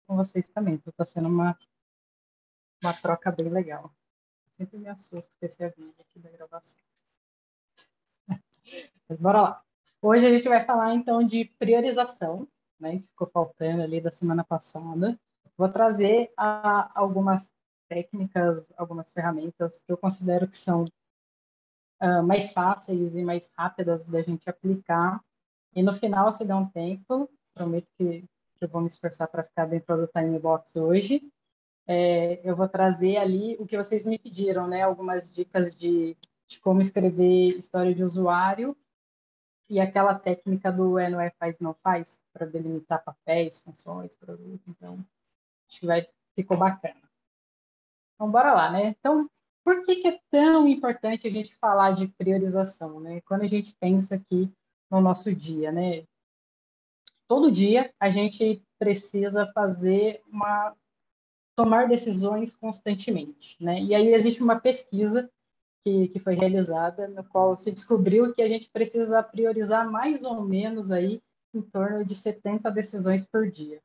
com vocês também. Então, está sendo uma troca bem legal. Sempre me assusto com esse aviso aqui da gravação. Mas bora lá. Hoje a gente vai falar, então, de priorização, né, que ficou faltando ali da semana passada. Vou trazer algumas técnicas, algumas ferramentas que eu considero que são mais fáceis e mais rápidas da gente aplicar. E no final, se der um tempo, prometo que eu vou me esforçar para ficar dentro do time box hoje. Eu vou trazer ali o que vocês me pediram, né? Algumas dicas de como escrever história de usuário e aquela técnica do não é faz, não faz, para delimitar papéis, funções, produto. Então, acho que ficou bacana. Então, bora lá, né? Então, por que é tão importante a gente falar de priorização, né? Quando a gente pensa aqui no nosso dia, né? Todo dia a gente precisa tomar decisões constantemente, né? E aí existe uma pesquisa que foi realizada, no qual se descobriu que a gente precisa priorizar mais ou menos aí em torno de 70 decisões por dia.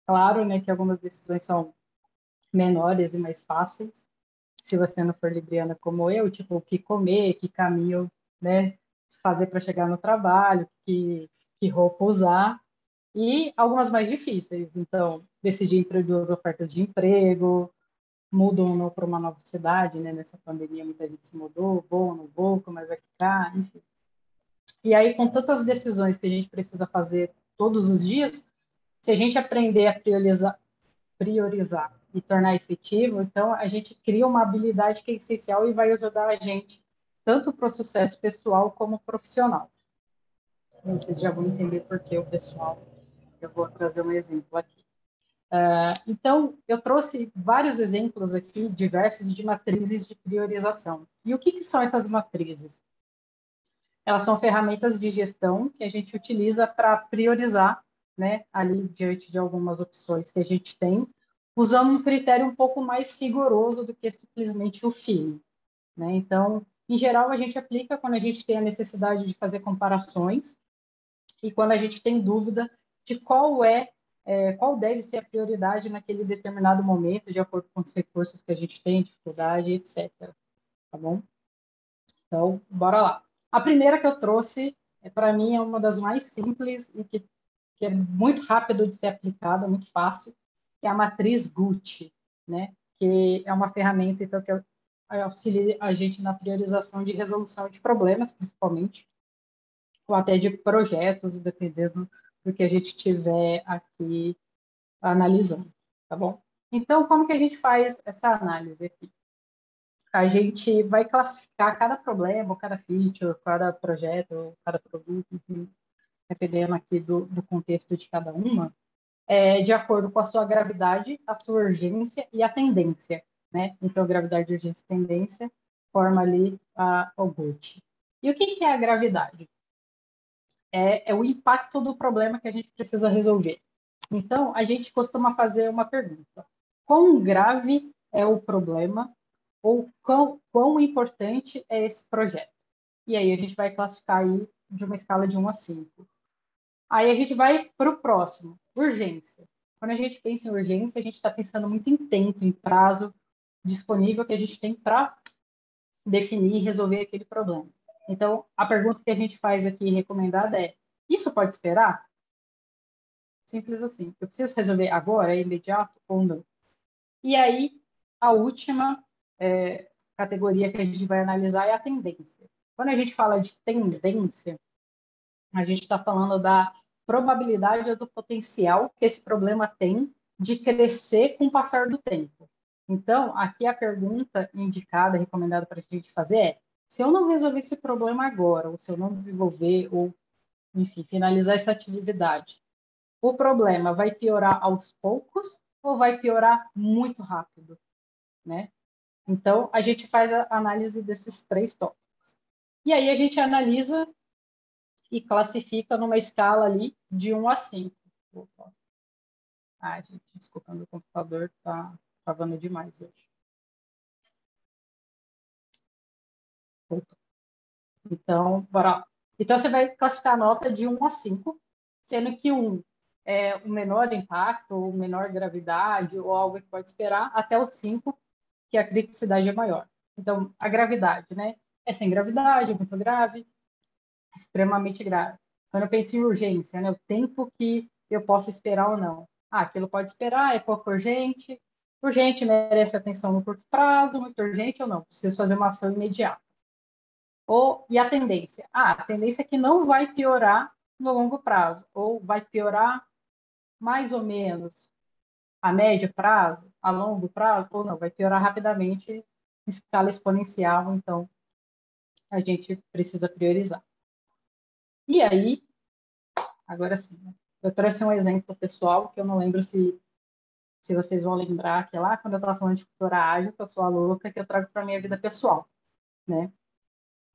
Claro, né, que algumas decisões são menores e mais fáceis, se você não for libriana como eu, tipo, o que comer, que caminho, né, fazer para chegar no trabalho, que roupa usar, e algumas mais difíceis. Então, decidir entre duas ofertas de emprego, mudo ou não para uma nova cidade, né? Nessa pandemia, muita gente se mudou, vou ou não vou, como é que vai ficar, enfim. E aí, com tantas decisões que a gente precisa fazer todos os dias, se a gente aprender a priorizar e tornar efetivo, então a gente cria uma habilidade que é essencial e vai ajudar a gente tanto para o sucesso pessoal como profissional. Vocês já vão entender por que o pessoal. Eu vou trazer um exemplo aqui. Então, eu trouxe vários exemplos aqui, diversos, de matrizes de priorização. E o que são essas matrizes? Elas são ferramentas de gestão que a gente utiliza para priorizar, né, ali diante de algumas opções que a gente tem, usando um critério um pouco mais rigoroso do que simplesmente o feeling, né? Então, em geral, a gente aplica quando a gente tem a necessidade de fazer comparações e quando a gente tem dúvida de qual deve ser a prioridade naquele determinado momento, de acordo com os recursos que a gente tem, dificuldade, etc. Tá bom? Então, bora lá. A primeira que eu trouxe, para mim, é uma das mais simples e que é muito rápido de ser aplicada, muito fácil, que é a matriz Gucci, né? Que é uma ferramenta então, que auxilia a gente na priorização de resolução de problemas, principalmente, ou até de projetos, dependendo do que a gente tiver aqui analisando, tá bom? Então, como que a gente faz essa análise aqui? A gente vai classificar cada problema, cada feature, cada projeto, cada produto, enfim, dependendo aqui do contexto de cada uma, de acordo com a sua gravidade, a sua urgência e a tendência, né? Então, gravidade, urgência e tendência forma ali o GOT. E o que é a gravidade? É o impacto do problema que a gente precisa resolver. Então, a gente costuma fazer uma pergunta: quão grave é o problema ou quão importante é esse projeto? E aí a gente vai classificar aí de uma escala de 1 a 5. Aí a gente vai para o próximo, urgência. Quando a gente pensa em urgência, a gente está pensando muito em tempo, em prazo disponível que a gente tem para definir e resolver aquele problema. Então, a pergunta que a gente faz aqui recomendada é: isso pode esperar? Simples assim. Eu preciso resolver agora, é imediato ou não? E aí, a última categoria que a gente vai analisar é a tendência. Quando a gente fala de tendência, a gente está falando da probabilidade ou do potencial que esse problema tem de crescer com o passar do tempo. Então, aqui a pergunta indicada, recomendada para a gente fazer é: se eu não resolver esse problema agora, ou se eu não desenvolver, ou, enfim, finalizar essa atividade, o problema vai piorar aos poucos ou vai piorar muito rápido, né? Então, a gente faz a análise desses 3 tópicos. E aí a gente analisa e classifica numa escala ali de 1 a 5. Opa. Ai, gente, desculpa, meu computador está travando demais hoje. Então, bora lá. Então, você vai classificar a nota de 1 a 5, sendo que 1 o menor impacto, ou menor gravidade, ou algo que pode esperar, até o 5, que a criticidade é maior. Então, a gravidade, né? É sem gravidade, é muito grave, extremamente grave. Quando eu penso em urgência, né? O tempo que eu posso esperar ou não. Aquilo pode esperar, é pouco urgente. Urgente merece atenção no curto prazo, muito urgente ou não. Preciso fazer uma ação imediata. E a tendência? A tendência é que não vai piorar no longo prazo, ou vai piorar mais ou menos a médio prazo, a longo prazo, ou não, vai piorar rapidamente em escala exponencial, então a gente precisa priorizar. E aí, agora sim, né? Eu trouxe um exemplo pessoal, que eu não lembro se vocês vão lembrar, que é lá quando eu estava falando de cultura ágil, que eu sou a louca, que eu trago para a minha vida pessoal, né?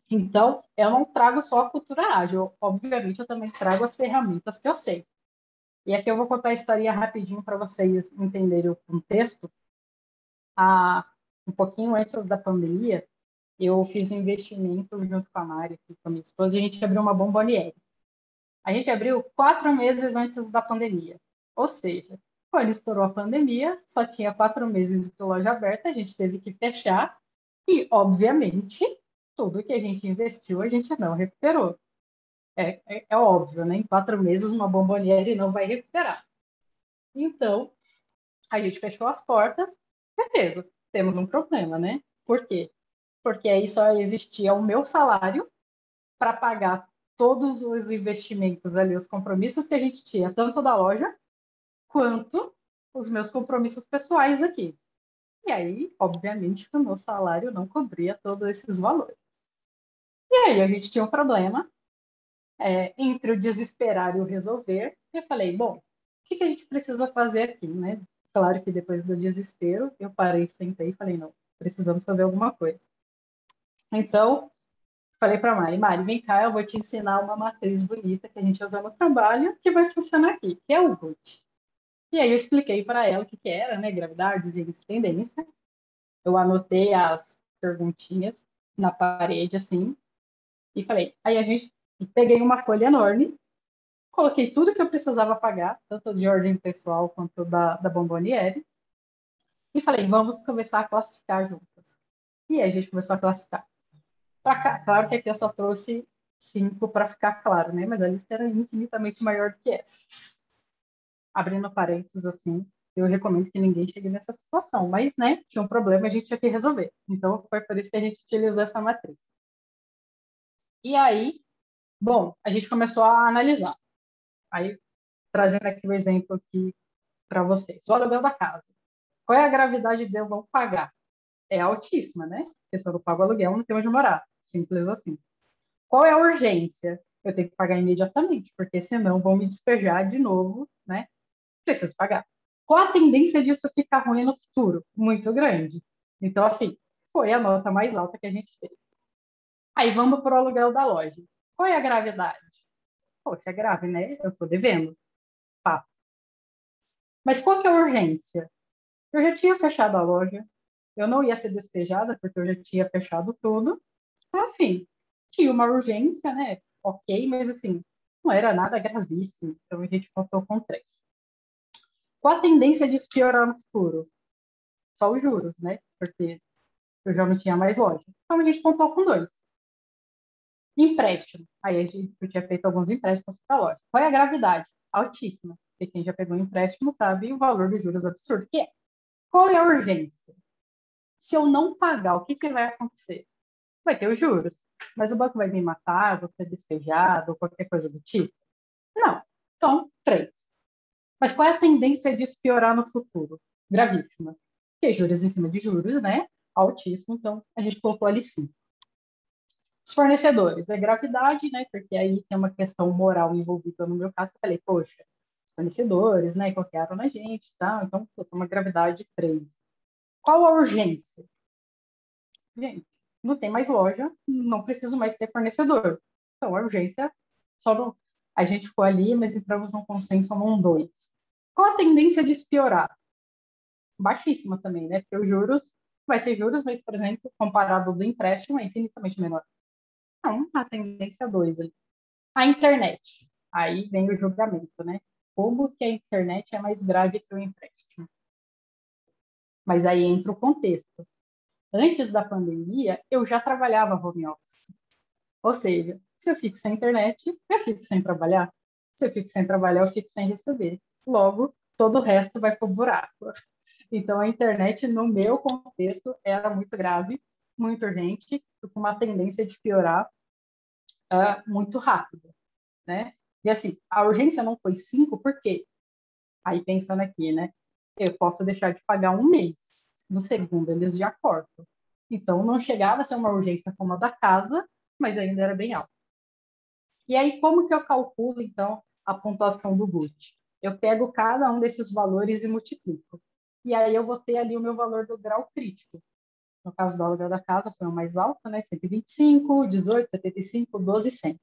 Então, eu não trago só a cultura ágil, obviamente eu também trago as ferramentas que eu sei. E aqui eu vou contar a história rapidinho para vocês entenderem o contexto. Um pouquinho antes da pandemia, eu fiz um investimento junto com a Mari, com a minha esposa, e a gente abriu uma bomboniere. A gente abriu 4 meses antes da pandemia. Ou seja, quando estourou a pandemia, só tinha 4 meses de loja aberta, a gente teve que fechar. E, obviamente, tudo que a gente investiu, a gente não recuperou. É óbvio, né? Em 4 meses, uma bomboniere não vai recuperar. Então, a gente fechou as portas. Beleza, temos um problema, né? Por quê? Porque aí só existia o meu salário para pagar todos os investimentos ali, os compromissos que a gente tinha, tanto da loja quanto os meus compromissos pessoais aqui. E aí, obviamente, o meu salário não cobria todos esses valores. E aí a gente tinha um problema entre o desesperar e o resolver. E eu falei, bom, o que a gente precisa fazer aqui, né? Claro que depois do desespero, eu parei, sentei e falei, não, precisamos fazer alguma coisa. Então, falei para Mari, vem cá, eu vou te ensinar uma matriz bonita que a gente usa no trabalho que vai funcionar aqui, que é o GUT. E aí eu expliquei para ela o que era, né? Gravidade, urgência e tendência. Eu anotei as perguntinhas na parede, assim, e falei. Aí a gente peguei uma folha enorme, coloquei tudo que eu precisava pagar, tanto de ordem pessoal quanto da Bomboniere, e falei, vamos começar a classificar juntas. E aí a gente começou a classificar. Claro que aqui eu só trouxe 5 para ficar claro, né? Mas a lista era infinitamente maior do que essa. Abrindo parênteses assim, eu recomendo que ninguém chegue nessa situação, mas, né, tinha um problema, a gente tinha que resolver. Então, foi por isso que a gente utilizou essa matriz. E aí, bom, a gente começou a analisar. Aí, trazendo aqui o exemplo aqui para vocês. O aluguel da casa. Qual é a gravidade de eu não pagar? É altíssima, né? Porque se eu não pago aluguel, não tenho onde morar. Simples assim. Qual é a urgência? Eu tenho que pagar imediatamente, porque senão vão me despejar de novo, né? Preciso pagar. Qual a tendência disso ficar ruim no futuro? Muito grande. Então, assim, foi a nota mais alta que a gente teve. Aí vamos para o aluguel da loja. Qual é a gravidade? Poxa, é grave, né? Eu estou devendo. Fato. Mas qual que é a urgência? Eu já tinha fechado a loja, eu não ia ser despejada, porque eu já tinha fechado tudo. Então, assim, tinha uma urgência, né? Ok, mas assim, não era nada gravíssimo. Então a gente contou com 3. Qual a tendência de piorar no futuro? Só os juros, né? Porque eu já não tinha mais loja. Então a gente contou com 2. Empréstimo. Aí a gente eu tinha feito alguns empréstimos para a loja. Qual é a gravidade? Altíssima. Porque quem já pegou um empréstimo sabe o valor dos juros absurdo que é. Qual é a urgência? Se eu não pagar, o que vai acontecer? Vai ter os juros. Mas o banco vai me matar, vou ser despejado, ou qualquer coisa do tipo? Não. Então, 3. Mas qual é a tendência de piorar no futuro? Gravíssima. Porque juros em cima de juros, né? Altíssimo, então a gente colocou ali 5. Os fornecedores, é gravidade, né? Porque aí tem uma questão moral envolvida no meu caso. Eu falei, poxa, os fornecedores, né? Confiaram na gente, tá? Então, uma gravidade 3. Qual a urgência? Gente, não tem mais loja, não preciso mais ter fornecedor. Então, a urgência, só não... A gente ficou ali, mas entramos num consenso num 2. Qual a tendência de piorar? Baixíssima também, né? Porque os juros, vai ter juros, mas, por exemplo, comparado do empréstimo, é infinitamente menor. Então, a tendência 2 ali. A internet. Aí vem o julgamento, né? como que a internet é mais grave que o empréstimo. Mas aí entra o contexto. Antes da pandemia, eu já trabalhava home office. Ou seja, se eu fico sem internet, eu fico sem trabalhar. Se eu fico sem trabalhar, eu fico sem receber. Logo, todo o resto vai para o buraco. Então, a internet, no meu contexto, era muito grave, muito urgente, com uma tendência de piorar muito rápido, né? E assim, a urgência não foi 5, por quê? Aí pensando aqui, né? Eu posso deixar de pagar um mês. No segundo, eles já cortam. Então, não chegava a ser uma urgência como a da casa, mas ainda era bem alta. E aí, como que eu calculo, então, a pontuação do GUT? Eu pego cada um desses valores e multiplico. E aí eu vou ter ali o meu valor do grau crítico. No caso do aluguel da casa, foi o mais alto, né? 125, 18, 75, 12, 100.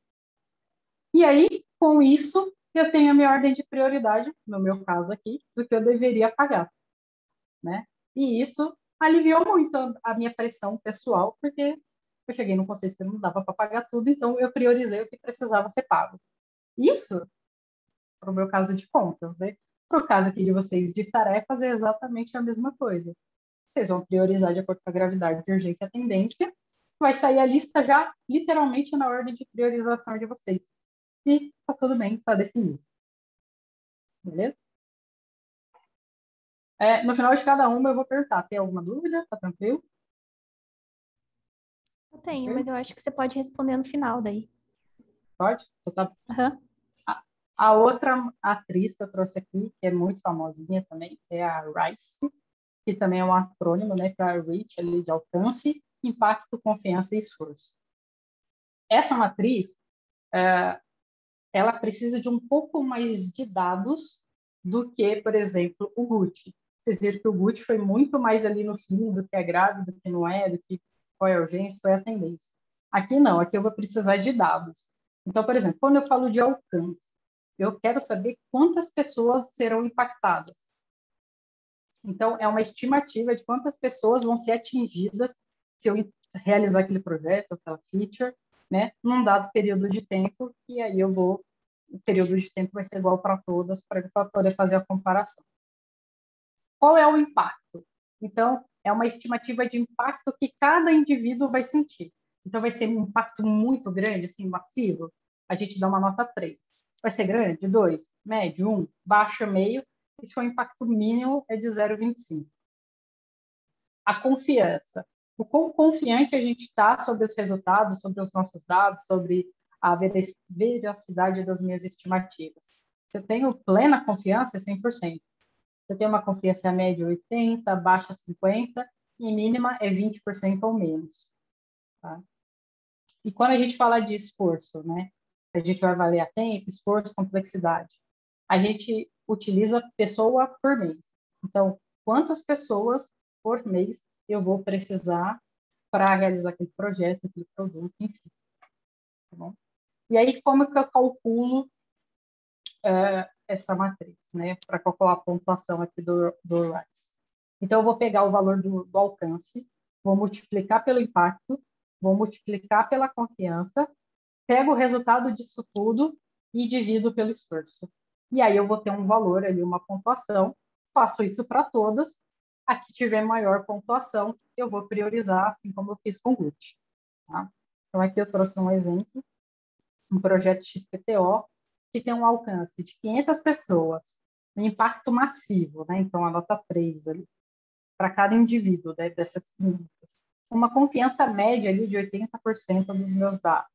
E aí, com isso, eu tenho a minha ordem de prioridade, no meu caso aqui, do que eu deveria pagar, né? E isso aliviou muito a minha pressão pessoal, porque eu cheguei no conceito que não dava para pagar tudo, então eu priorizei o que precisava ser pago. Isso para o meu caso de contas, né? Para o caso aqui de vocês de tarefas, é exatamente a mesma coisa. Vocês vão priorizar de acordo com a gravidade de urgência e a tendência, vai sair a lista já literalmente na ordem de priorização de vocês. E tá tudo bem, tá definido. Beleza? No final de cada uma eu vou perguntar, tem alguma dúvida? Tá tranquilo? Eu tenho, Tranquilo? mas eu acho que você pode responder no final daí. Pode? Então tá. Aham. A outra atriz que eu trouxe aqui, que é muito famosinha também, é a Rice, que também é um acrônimo, né, para Reach, ali, de alcance, impacto, confiança e esforço. Essa matriz, ela precisa de um pouco mais de dados do que, por exemplo, o GUT. Vocês viram que o GUT foi muito mais ali no fim do que é grave, do que não é, do que qual é a urgência, qual é a tendência. Aqui não, aqui eu vou precisar de dados. Então, por exemplo, quando eu falo de alcance, eu quero saber quantas pessoas serão impactadas. Então, é uma estimativa de quantas pessoas vão ser atingidas se eu realizar aquele projeto, aquela feature, né, num dado período de tempo, e aí o período de tempo vai ser igual para todas, para poder fazer a comparação. Qual é o impacto? Então, é uma estimativa de impacto que cada indivíduo vai sentir. Então, vai ser um impacto muito grande, assim, massivo, a gente dá uma nota 3. Vai ser grande? 2, médio, 1, baixo, meio, e se for um impacto mínimo, é de 0,25. A confiança. O quão confiante a gente está sobre os resultados, sobre os nossos dados, sobre a veracidade das minhas estimativas. Se eu tenho plena confiança, é 100%. Se eu tenho uma confiança média 80%, baixa 50%, e mínima é 20% ou menos. Tá? E quando a gente fala de esforço, né? A gente vai avaliar tempo, esforço, complexidade. A gente utiliza pessoa por mês. Então, quantas pessoas por mês eu vou precisar para realizar aquele projeto, aquele produto, enfim. Tá bom? E aí, como que eu calculo essa matriz, né? Para calcular a pontuação aqui do RISE. Então, eu vou pegar o valor do alcance, vou multiplicar pelo impacto, vou multiplicar pela confiança, pego o resultado disso tudo e divido pelo esforço. E aí eu vou ter um valor ali, uma pontuação, faço isso para todas. A que tiver maior pontuação, eu vou priorizar, assim como eu fiz com o GUT. Tá? Então, aqui eu trouxe um exemplo, um projeto XPTO, que tem um alcance de 500 pessoas, um impacto massivo, né? Então, a nota 3 ali, para cada indivíduo, né, dessas 500. Uma confiança média ali de 80% dos meus dados.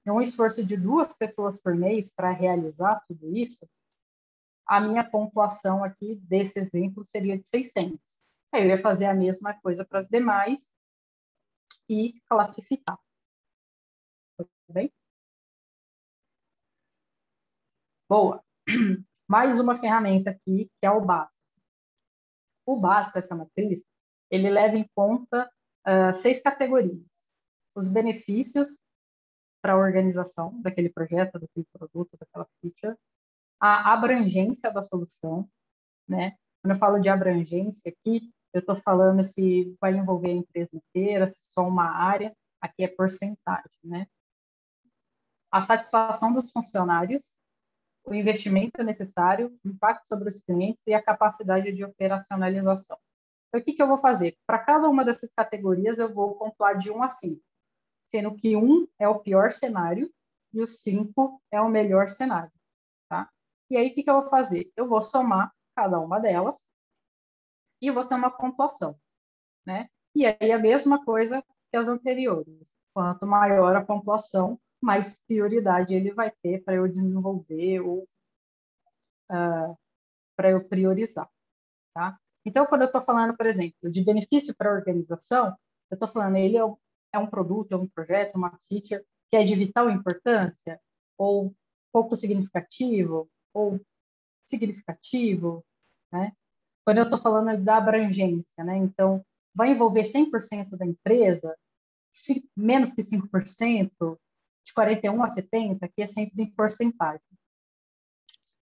Um esforço de 2 pessoas por mês para realizar tudo isso, a minha pontuação aqui desse exemplo seria de 600. Aí eu ia fazer a mesma coisa para as demais e classificar. Tudo bem? Boa. Mais uma ferramenta aqui, que é o básico. O básico, essa matriz, ele leva em conta 6 categorias. Os benefícios para a organização daquele projeto, daquele produto, daquela feature, a abrangência da solução, né? Quando eu falo de abrangência aqui, eu estou falando se vai envolver a empresa inteira, se só uma área, aqui é porcentagem, né? A satisfação dos funcionários, o investimento necessário, o impacto sobre os clientes e a capacidade de operacionalização. Então, o que eu vou fazer? Para cada uma dessas categorias, eu vou pontuar de 1 a 5, sendo que 1 é o pior cenário e o 5 é o melhor cenário. Tá? E aí, o que eu vou fazer? Eu vou somar cada uma delas e vou ter uma pontuação, né? E aí, a mesma coisa que as anteriores. Quanto maior a pontuação, mais prioridade ele vai ter para eu desenvolver ou para eu priorizar, tá? Então, quando eu estou falando, por exemplo, de benefício para a organização, eu estou falando, ele é um produto, é um projeto, uma feature que é de vital importância, ou pouco significativo, ou significativo, né? Quando eu estou falando da abrangência, né? Então, vai envolver 100% da empresa, menos que 5%, de 41 a 70, que é sempre em porcentagem.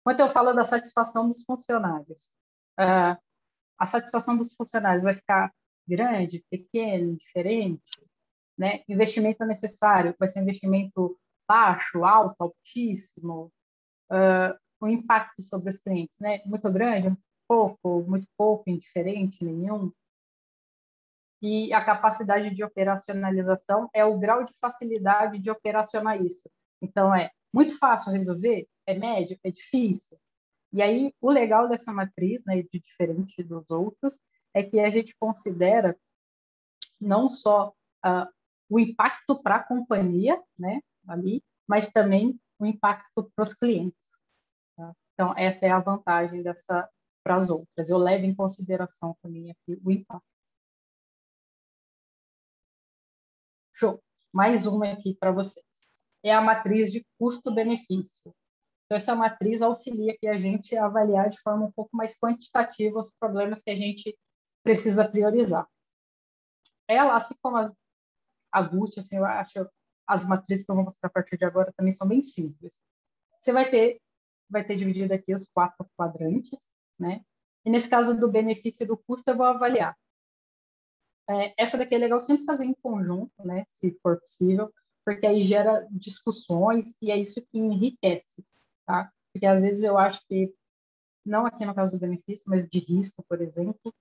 Quando eu falo da satisfação dos funcionários, a satisfação dos funcionários vai ficar grande, pequeno, diferente, né? Investimento necessário, vai ser um investimento baixo, alto, altíssimo, o impacto sobre os clientes, né? Muito grande, muito pouco, indiferente, nenhum. E a capacidade de operacionalização é o grau de facilidade de operacionar isso. Então, é muito fácil resolver? É médio? É difícil? E aí, o legal dessa matriz, né, de diferente dos outros, é que a gente considera não só o impacto para a companhia, né, ali, mas também o impacto para os clientes. Tá? Então, essa é a vantagem dessa para as outras. Eu levo em consideração também aqui o impacto. Show. Mais uma aqui para vocês. É a matriz de custo-benefício. Então, essa matriz auxilia aqui a gente a avaliar de forma um pouco mais quantitativa os problemas que a gente precisa priorizar. Ela, assim como a GUT, assim, eu acho, as matrizes que eu vou mostrar a partir de agora também são bem simples. Você vai ter dividido aqui os 4 quadrantes, né? E nesse caso do benefício e do custo, eu vou avaliar. Essa daqui é legal sempre fazer em conjunto, né? Se for possível, porque aí gera discussões e é isso que enriquece, tá? Porque às vezes eu acho que, não aqui no caso do benefício, mas de risco, por exemplo,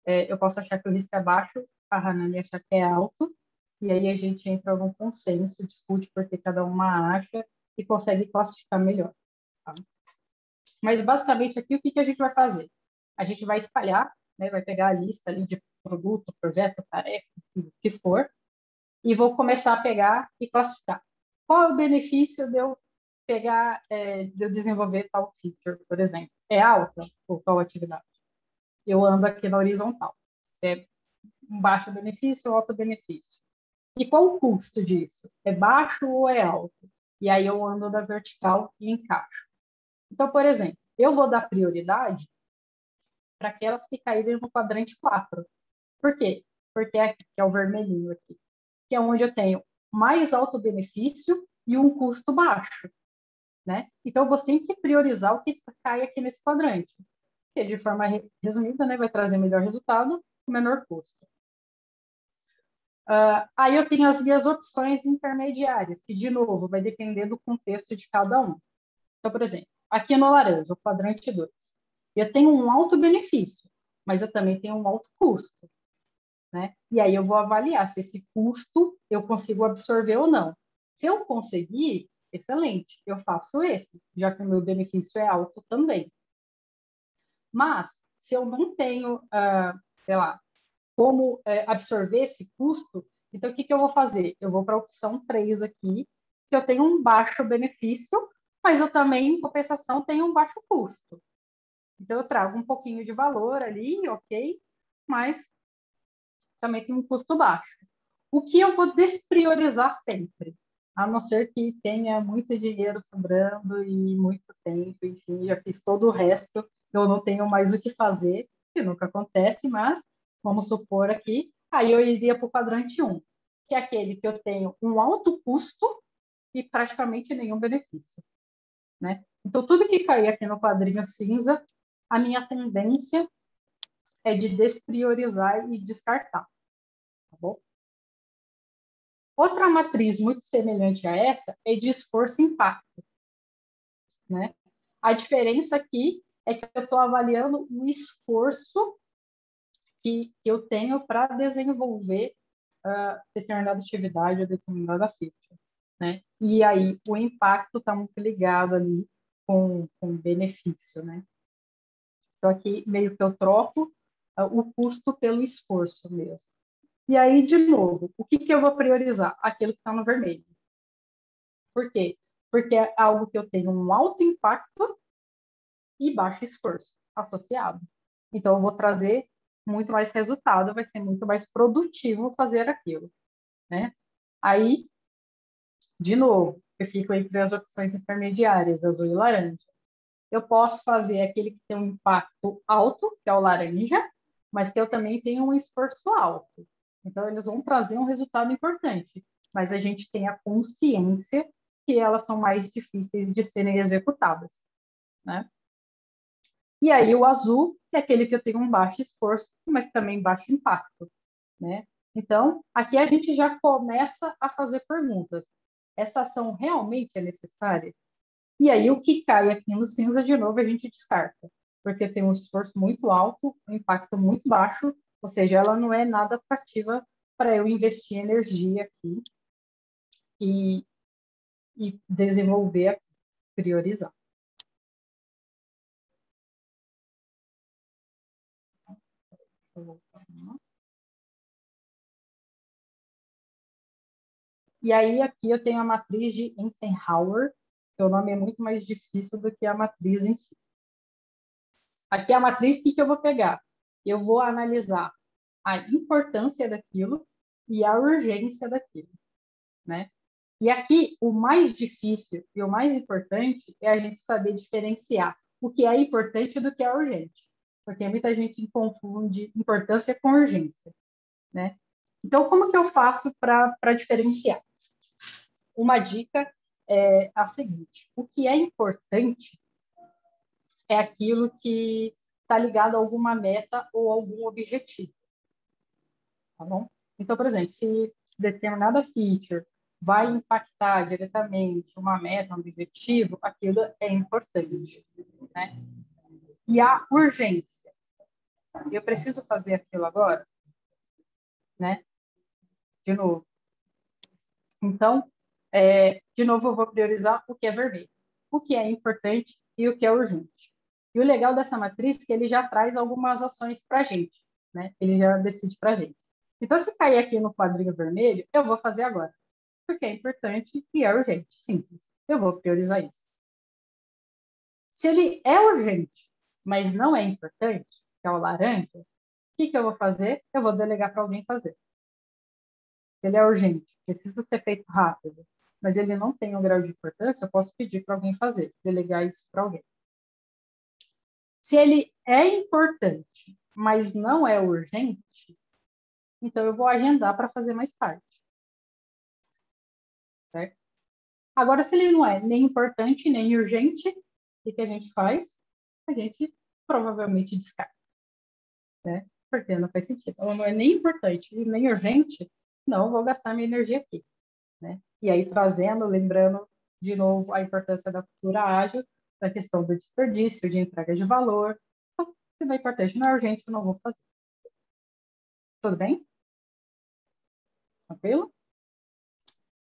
eu posso achar que o risco é baixo, a Hanani achar que é alto, e aí a gente entra num consenso, discute porque cada uma acha e consegue classificar melhor. Tá? Mas, basicamente, aqui, o que a gente vai fazer? A gente vai espalhar, né, vai pegar a lista ali de produto, projeto, tarefa, o que for, e vou começar a pegar e classificar. Qual é o benefício de eu pegar, de eu desenvolver tal feature, por exemplo? É alta ou tal atividade? Eu ando aqui na horizontal. É um baixo benefício ou alto benefício? E qual o custo disso? É baixo ou é alto? E aí eu ando na vertical e encaixo. Então, por exemplo, eu vou dar prioridade para aquelas que caírem no quadrante 4. Por quê? Porque é aqui, que é o vermelhinho aqui, que é onde eu tenho mais alto benefício e um custo baixo, né? Então, eu vou sempre priorizar o que cai aqui nesse quadrante, que de forma resumida, né, vai trazer melhor resultado com menor custo. Aí eu tenho as minhas opções intermediárias, que, de novo, vai depender do contexto de cada um. Então, por exemplo, aqui no laranja, o quadrante 2, eu tenho um alto benefício, mas eu também tenho um alto custo, né? E aí eu vou avaliar se esse custo eu consigo absorver ou não. Se eu conseguir, excelente, eu faço esse, já que o meu benefício é alto também. Mas, se eu não tenho, sei lá, como absorver esse custo, então o que eu vou fazer? Eu vou para a opção 3 aqui, que eu tenho um baixo benefício, mas eu também, em compensação, tenho um baixo custo. Então, eu trago um pouquinho de valor ali, ok, mas também tem um custo baixo. O que eu vou despriorizar sempre? A não ser que tenha muito dinheiro sobrando e muito tempo, enfim, já fiz todo o resto, eu não tenho mais o que fazer, que nunca acontece, mas vamos supor aqui, aí eu iria para o quadrante 1, que é aquele que eu tenho um alto custo e praticamente nenhum benefício, né? Então, tudo que cair aqui no quadrinho cinza, a minha tendência é de despriorizar e descartar, tá bom? Outra matriz muito semelhante a essa é de esforço e impacto, né? A diferença aqui é que eu estou avaliando o esforço que eu tenho para desenvolver determinada atividade ou determinada feature, né? E aí o impacto está muito ligado ali com o benefício, né? Então aqui meio que eu troco o custo pelo esforço mesmo. E aí, de novo, o que eu vou priorizar? Aquilo que está no vermelho. Por quê? Porque é algo que eu tenho um alto impacto e baixo esforço associado. Então, eu vou trazer muito mais resultado, vai ser muito mais produtivo fazer aquilo, né? Aí, de novo, eu fico entre as opções intermediárias, azul e laranja. Eu posso fazer aquele que tem um impacto alto, que é o laranja, mas que eu também tenho um esforço alto. Então, eles vão trazer um resultado importante, mas a gente tem a consciência que elas são mais difíceis de serem executadas, né? E aí o azul é aquele que eu tenho um baixo esforço, mas também baixo impacto, né? Então, aqui a gente já começa a fazer perguntas. Essa ação realmente é necessária? E aí o que cai aqui no cinza, de novo, a gente descarta, porque tem um esforço muito alto, um impacto muito baixo, ou seja, ela não é nada atrativa para eu investir energia aqui e desenvolver aqui, priorizar. E aí aqui eu tenho a matriz de Eisenhower, que o nome é muito mais difícil do que a matriz em si. Aqui é a matriz que eu vou pegar. Eu vou analisar a importância daquilo e a urgência daquilo, né? E aqui o mais difícil e o mais importante é a gente saber diferenciar o que é importante do que é urgente, porque muita gente confunde importância com urgência, né? Então, como que eu faço para diferenciar? Uma dica é a seguinte: o que é importante é aquilo que está ligado a alguma meta ou algum objetivo, tá bom? Então, por exemplo, se determinada feature vai impactar diretamente uma meta, um objetivo, aquilo é importante, né? E a urgência, eu preciso fazer aquilo agora, né? De novo. Então, de novo, eu vou priorizar o que é vermelho, o que é importante e o que é urgente. E o legal dessa matriz é que ele já traz algumas ações para a gente, né? Ele já decide para a gente. Então, se cair aqui no quadrinho vermelho, eu vou fazer agora, porque é importante e é urgente, simples. Eu vou priorizar isso. Se ele é urgente, mas não é importante, que é o laranja, o que eu vou fazer? Eu vou delegar para alguém fazer. Se ele é urgente, precisa ser feito rápido, mas ele não tem um grau de importância, eu posso pedir para alguém fazer, delegar isso para alguém. Se ele é importante, mas não é urgente, então eu vou agendar para fazer mais tarde. Certo? Agora, se ele não é nem importante, nem urgente, o que a gente faz? A gente provavelmente descarta. Né? Porque não faz sentido. Ela não é nem importante, nem urgente, não vou gastar minha energia aqui. Né? E aí, trazendo, lembrando de novo a importância da cultura ágil, da questão do desperdício, de entrega de valor. Então, se não é importante, não é urgente, eu não vou fazer. Tudo bem? Tranquilo?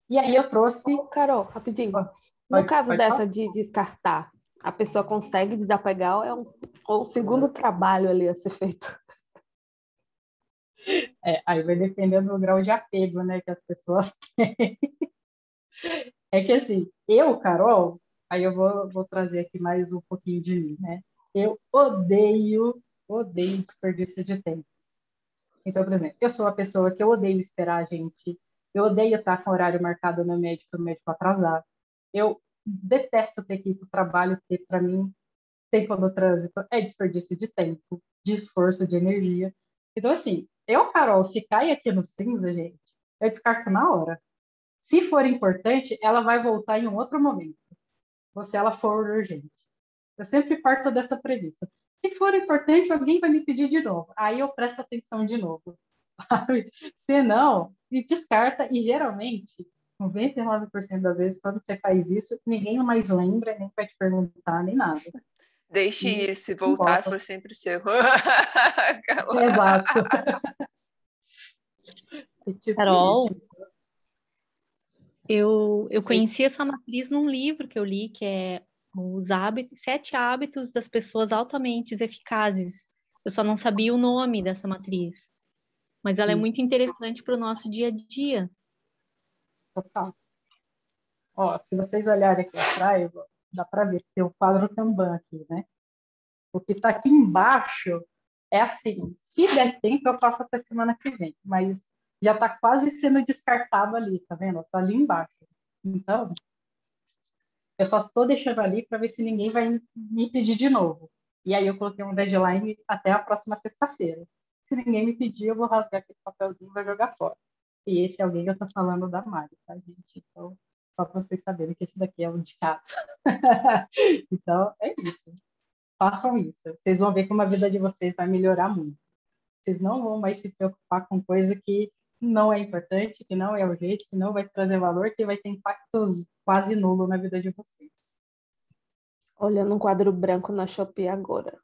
E aí eu trouxe... Ô, Carol, rapidinho. No Pode caso dessa falar? de descartar, a pessoa consegue desapegar ou é um segundo trabalho ali a ser feito? Aí vai depender do grau de apego, né, que as pessoas têm. É que assim, eu, Carol, aí eu vou trazer aqui mais um pouquinho de mim, né? Eu odeio desperdício de tempo. Então, por exemplo, eu sou uma pessoa que eu odeio esperar a gente, eu odeio estar com o horário marcado no médico, o médico atrasar. Eu detesto ter que ir para o trabalho, porque para mim, tempo no trânsito é desperdício de tempo, de esforço, de energia. Então, assim, eu, Carol, se cai aqui no cinza, gente, eu descarto na hora. Se for importante, ela vai voltar em um outro momento, ou se ela for urgente. Eu sempre parto dessa premissa. Se for importante, alguém vai me pedir de novo. Aí eu presto atenção de novo. Sabe? Se não, me descarta. E geralmente, 99% das vezes, quando você faz isso, ninguém mais lembra, nem vai te perguntar, nem nada. Deixe E ir, se voltar volta. for sempre seu. Exato. É tipo Carol, isso. eu conheci essa matriz num livro que eu li, que é os hábitos, 7 hábitos das pessoas altamente eficazes. Eu só não sabia o nome dessa matriz, mas ela é muito interessante para o nosso dia a dia. Total. Ó, se vocês olharem aqui atrás, ó, dá para ver que tem o quadro Kanban aqui, né? O que está aqui embaixo é assim, se der tempo eu faço até semana que vem, mas já está quase sendo descartado ali, tá vendo? Está ali embaixo. Então, eu só estou deixando ali para ver se ninguém vai me pedir de novo. E aí eu coloquei um deadline até a próxima sexta-feira. Se ninguém me pedir, eu vou rasgar aquele papelzinho e vou jogar fora. E esse alguém eu estou falando da Mari, tá, gente? Então, só para vocês saberem que esse daqui é o de casa. Então, é isso. Façam isso. Vocês vão ver como a vida de vocês vai melhorar muito. Vocês não vão mais se preocupar com coisa que não é importante, que não é urgente, que não vai trazer valor, que vai ter impactos quase nulo na vida de vocês. Olhando um quadro branco na Shopee agora.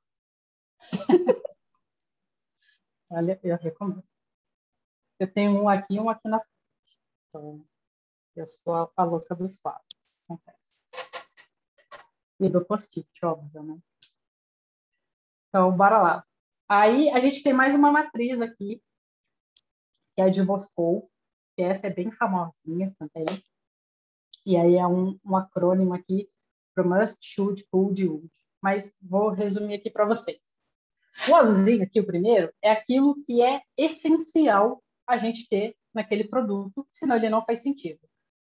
Olha, eu recomendo. Eu tenho um aqui e um aqui na frente. Então, eu sou a louca dos quadros. Acontece. E do post-it, óbvio, né? Então, bora lá. Aí, a gente tem mais uma matriz aqui, que é a de Moscou, que essa é bem famosinha também. E aí é um acrônimo aqui para Must, Should, Could, Would. Mas vou resumir aqui para vocês. O azulzinho aqui, o primeiro, é aquilo que é essencial a gente ter naquele produto, senão ele não faz sentido.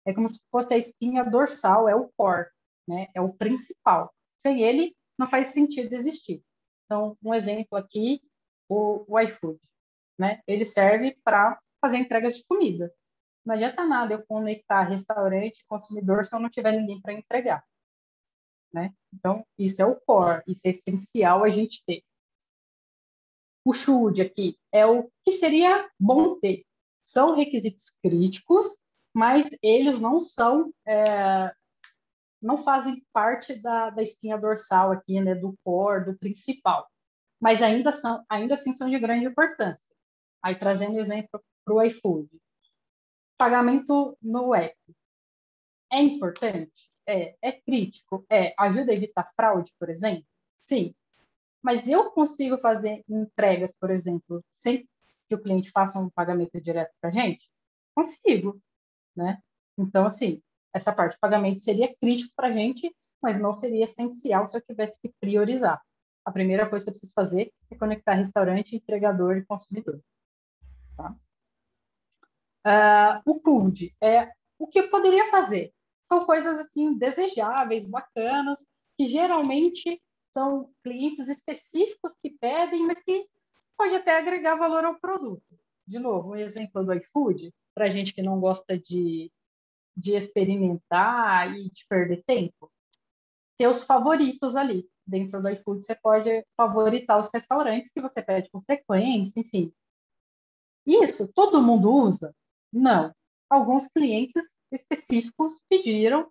É como se fosse a espinha dorsal, é o core, né? É o principal. Sem ele, não faz sentido existir. Então, um exemplo aqui, o iFood, né? Ele serve para fazer entregas de comida. Não adianta nada eu conectar restaurante e consumidor se eu não tiver ninguém para entregar, né? Então, isso é o core, isso é essencial a gente ter. O should aqui é o que seria bom ter. São requisitos críticos, mas eles não são, não fazem parte da espinha dorsal aqui, né, do core, do principal. Mas ainda assim são de grande importância. Aí, trazendo exemplo para o iFood. Pagamento no app. É importante? É crítico? Ajuda a evitar fraude, por exemplo? Sim. Mas eu consigo fazer entregas, por exemplo, sem que o cliente faça um pagamento direto para a gente? Consigo, né? Então, assim, essa parte de pagamento seria crítico para a gente, mas não seria essencial se eu tivesse que priorizar. A primeira coisa que eu preciso fazer é conectar restaurante, entregador e consumidor. Tá? O CUD é o que eu poderia fazer. São coisas assim desejáveis, bacanas, que geralmente são clientes específicos que pedem, mas que pode até agregar valor ao produto. De novo, um exemplo do iFood, para a gente que não gosta de experimentar e de perder tempo, ter os favoritos ali. Dentro do iFood, você pode favoritar os restaurantes que você pede com frequência, enfim. Isso, todo mundo usa? Não. Alguns clientes específicos pediram,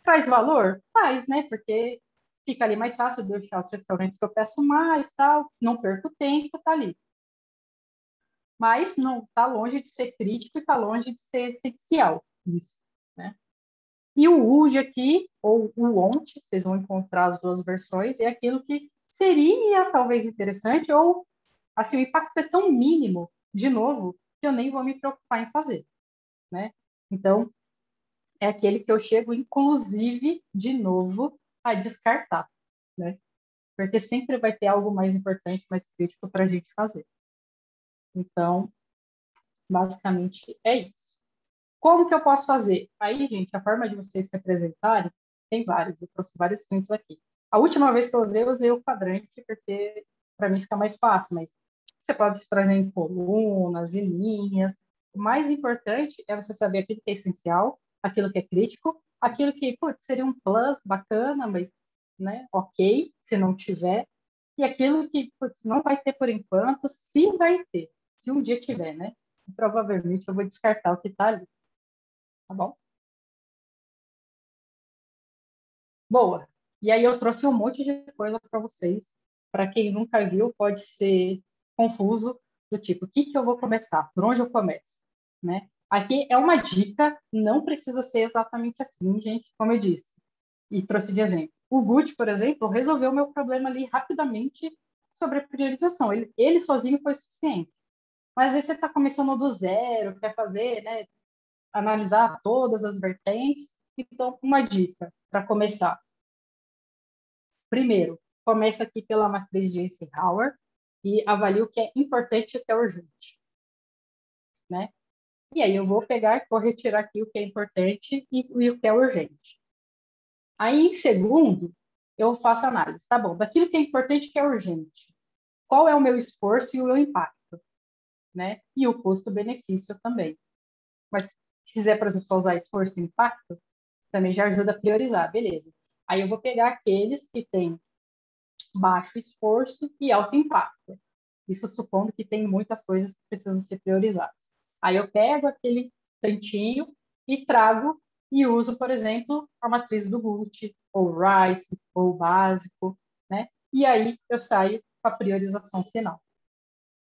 traz valor? Faz, né? Porque fica ali mais fácil de eu achar os restaurantes que eu peço mais, tal, não perco tempo, tá ali. Mas não está longe de ser crítico e está longe de ser essencial, isso, né? E o UD aqui, ou o WONT, vocês vão encontrar as duas versões, é aquilo que seria talvez interessante, ou assim, o impacto é tão mínimo, de novo, que eu nem vou me preocupar em fazer, né? Então, é aquele que eu chego, inclusive, de novo, a descartar, né? Porque sempre vai ter algo mais importante, mais crítico para a gente fazer. Então, basicamente, é isso. Como que eu posso fazer? Aí, gente, a forma de vocês se apresentarem, tem várias, eu trouxe vários prints aqui. A última vez que eu usei o quadrante, porque para mim fica mais fácil, mas você pode trazer em colunas, em linhas. O mais importante é você saber aquilo que é essencial, aquilo que é crítico, aquilo que putz, seria um plus bacana, mas né, ok, se não tiver, e aquilo que putz, não vai ter por enquanto, se vai ter, se um dia tiver, né? Provavelmente eu vou descartar o que está ali. Tá bom? Boa. E aí eu trouxe um monte de coisa para vocês. Para quem nunca viu, pode ser confuso, do tipo, o que que eu vou começar? Por onde eu começo? Né? Aqui é uma dica, não precisa ser exatamente assim, gente, como eu disse. E trouxe de exemplo. O Gucci, por exemplo, resolveu o meu problema ali rapidamente sobre a priorização. Ele sozinho foi suficiente. Mas aí você está começando do zero, quer fazer, né, analisar todas as vertentes. Então, uma dica para começar. Primeiro, começa aqui pela matriz de Eisenhower e avalia o que é importante e o que é urgente, né? E aí eu vou pegar e vou retirar aqui o que é importante e o que é urgente. Aí, em segundo, eu faço análise. Tá bom, daquilo que é importante e que é urgente. Qual é o meu esforço e o meu impacto, né? E o custo-benefício também. Mas se quiser, por exemplo, usar esforço e impacto, também já ajuda a priorizar, beleza. Aí eu vou pegar aqueles que têm baixo esforço e alto impacto. Isso supondo que tem muitas coisas que precisam ser priorizadas. Aí eu pego aquele tantinho e trago e uso, por exemplo, a matriz do Gucci, ou Rice, ou básico, né? E aí eu saio com a priorização final.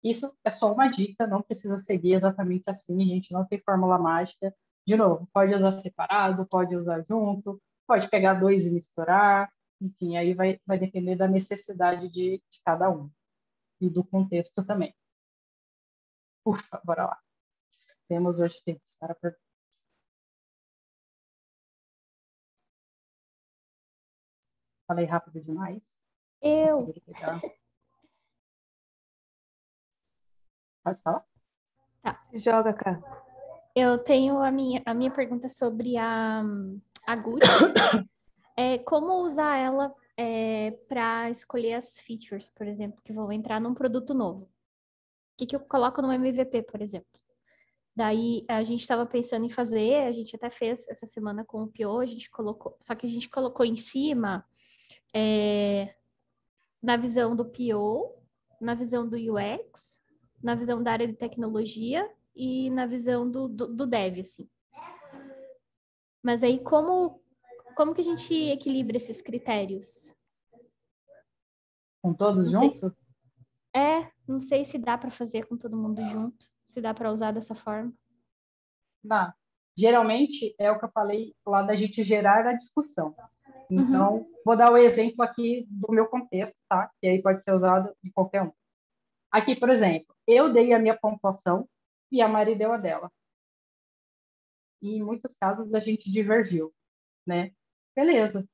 Isso é só uma dica, não precisa seguir exatamente assim, gente, não tem fórmula mágica. De novo, pode usar separado, pode usar junto, pode pegar dois e misturar, enfim, aí vai depender da necessidade de cada um e do contexto também. Ufa, bora lá. Temos hoje tempos para perguntas. Falei rápido demais. Eu, Pode falar? tá. Se joga, cara. Eu tenho a minha pergunta sobre a Gucci. Como usar ela para escolher as features, por exemplo, que vão entrar num produto novo. O que que eu coloco no MVP, por exemplo? Daí a gente estava pensando em fazer, a gente até fez essa semana com o Pio, a gente colocou, só que a gente colocou em cima na visão do Pio, na visão do UX, na visão da área de tecnologia e na visão do dev, assim. Mas aí como que a gente equilibra esses critérios? Com todos Não sei. juntos? Não sei se dá para fazer com todo mundo junto, se dá para usar dessa forma. Dá. Geralmente é o que eu falei lá da gente gerar a discussão. Então, Uhum. vou dar o exemplo aqui do meu contexto, tá? Que aí pode ser usado em qualquer um. Aqui, por exemplo, eu dei a minha pontuação e a Mari deu a dela. E em muitos casos a gente divergiu, né? Beleza.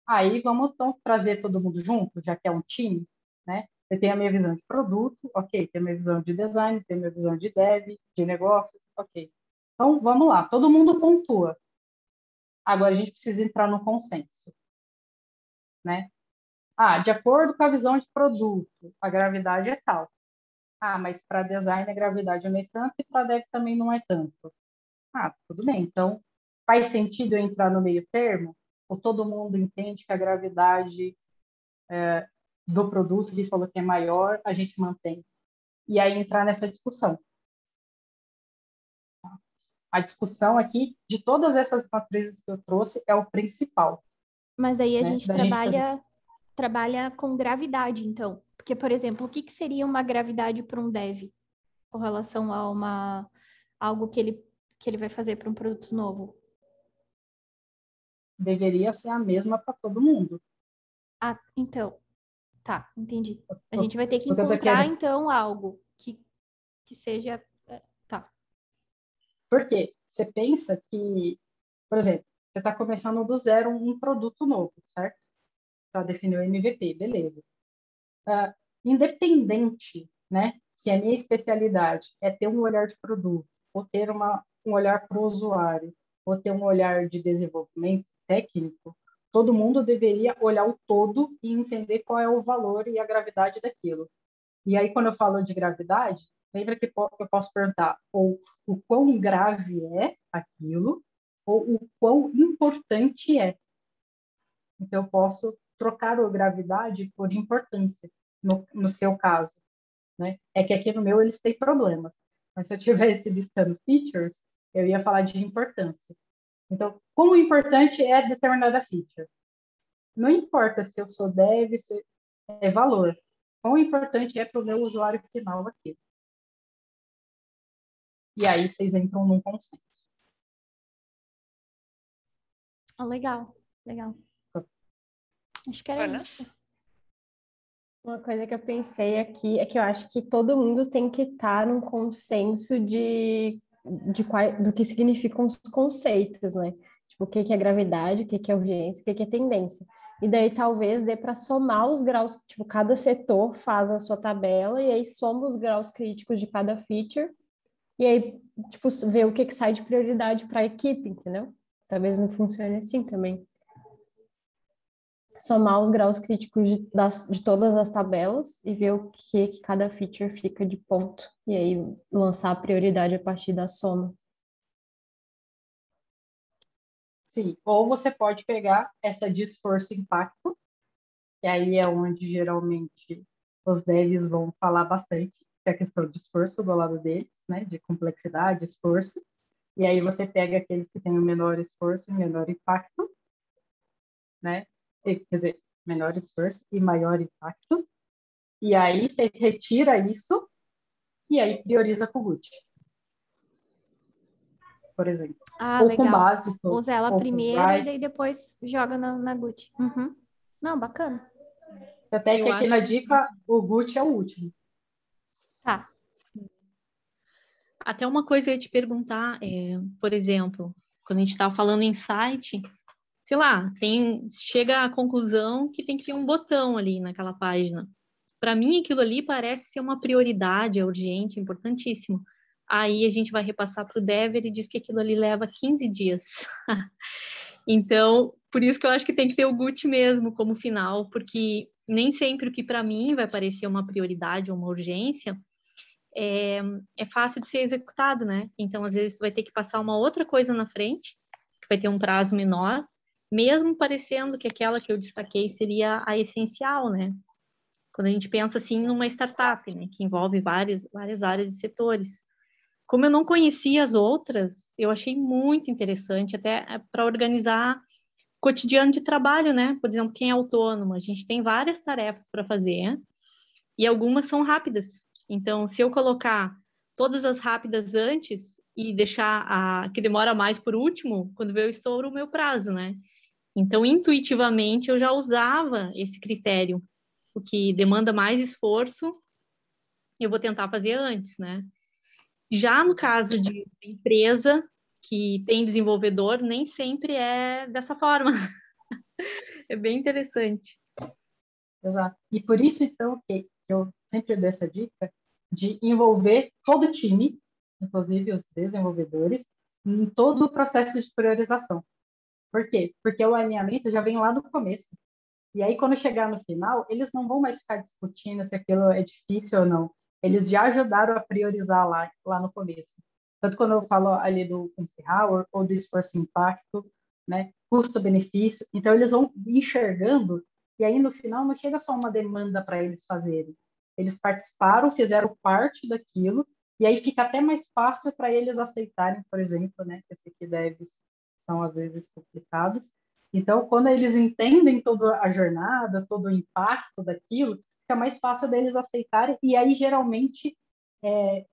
Aí vamos então trazer todo mundo junto, já que é um time, né? Eu tenho a minha visão de produto, ok. Tenho a minha visão de design, tenho a minha visão de dev, de negócios, ok. Então vamos lá, todo mundo pontua. Agora a gente precisa entrar no consenso, né? De acordo com a visão de produto, a gravidade é tal. Mas para design a gravidade não é tanto e para dev também não é tanto. Tudo bem. Então, faz sentido eu entrar no meio termo? Ou todo mundo entende que a gravidade do produto que falou que é maior, a gente mantém? E aí entrar nessa discussão. A discussão aqui, de todas essas matrizes que eu trouxe, é o principal, Mas aí a né? gente Da gente fazer. trabalha com gravidade, então. Porque, por exemplo, o que que seria uma gravidade para um dev com relação a algo que ele vai fazer para um produto novo? Deveria ser a mesma para todo mundo. Então, tá, entendi. A O gente vai ter que que eu tô encontrar, querendo. então, algo que seja. Tá. Por quê? Você pensa que, por exemplo, você está começando do zero um produto novo, certo? Para definir o MVP, beleza. Independente, né? Se a minha especialidade é ter um olhar de produto, ou ter um olhar para o usuário, ou ter um olhar de desenvolvimento técnico, todo mundo deveria olhar o todo e entender qual é o valor e a gravidade daquilo. E aí, quando eu falo de gravidade, lembra que eu posso perguntar ou o quão grave é aquilo, ou o quão importante é. Então, eu posso trocar a gravidade por importância, no seu caso, né? É que aqui no meu eles têm problemas, mas se eu tivesse listando features, eu ia falar de importância. Então, quão importante é determinada feature? não importa se eu sou dev, se é valor. Quão importante é para o meu usuário final aqui. E aí vocês entram num consenso. Legal, legal. Acho que era Ana? isso. Uma coisa que eu pensei aqui é que eu acho que todo mundo tem que estar num consenso do que significam os conceitos, né? Tipo, o que que é gravidade, o que que é urgência, o que que é tendência. E daí talvez dê para somar os graus, tipo, cada setor faz a sua tabela e aí soma os graus críticos de cada feature e aí, tipo, ver o que que sai de prioridade para a equipe, entendeu? Talvez não funcione assim também. Somar os graus críticos de todas as tabelas e ver o que cada feature fica de ponto. E aí lançar a prioridade a partir da soma. Sim, ou você pode pegar essa de esforço e impacto, que aí é onde geralmente os devs vão falar bastante, que é a questão de esforço do lado deles, né, de complexidade, esforço, e aí você pega aqueles que têm o menor esforço e menor impacto, né, quer dizer, menor esforço e maior impacto, e aí você retira isso e aí prioriza com o Gucci, por exemplo. Ou com Legal. básico, Usa ela ou com primeiro e Rice. daí depois joga na Gucci. Uhum. Não, bacana. Até que Eu aqui acho na dica, o Gucci é o último. Tá. Até uma coisa eu ia te perguntar, por exemplo, quando a gente estava falando em site, sei lá, chega à conclusão que tem que ter um botão ali naquela página. Para mim, aquilo ali parece ser uma prioridade, é urgente, importantíssimo. Aí a gente vai repassar para o dev, ele diz que aquilo ali leva 15 dias. Então, por isso que eu acho que tem que ter o Gucci mesmo como final, porque nem sempre o que para mim vai parecer uma prioridade ou uma urgência é fácil de ser executado, né? Então, às vezes, tu vai ter que passar uma outra coisa na frente, que vai ter um prazo menor, mesmo parecendo que aquela que eu destaquei seria a essencial, né? Quando a gente pensa, assim, numa startup, né? Que envolve várias áreas e setores. Como eu não conhecia as outras, eu achei muito interessante, até para organizar cotidiano de trabalho, né? Por exemplo, quem é autônomo, a gente tem várias tarefas para fazer e algumas são rápidas. Então, se eu colocar todas as rápidas antes e deixar a que demora mais por último, quando vê eu estouro o meu prazo, né? Então, intuitivamente, eu já usava esse critério. O que demanda mais esforço, eu vou tentar fazer antes, né? Já no caso de uma empresa que tem desenvolvedor, nem sempre é dessa forma. É bem interessante. Exato. E por isso, então, que eu sempre dou essa dica de envolver todo o time, inclusive os desenvolvedores, em todo o processo de priorização. Por quê? Porque o alinhamento já vem lá do começo. E aí, quando chegar no final, eles não vão mais ficar discutindo se aquilo é difícil ou não. Eles já ajudaram a priorizar lá no começo. Tanto quando eu falo ali do Quincy Howard ou do esforço e impacto, né, custo-benefício. Então, eles vão enxergando e aí, no final, não chega só uma demanda para eles fazerem. Eles participaram, fizeram parte daquilo, e aí fica até mais fácil para eles aceitarem, por exemplo, né, que esse aqui devs são às vezes complicados. Então, quando eles entendem toda a jornada, todo o impacto daquilo, fica mais fácil deles aceitarem, e aí, geralmente,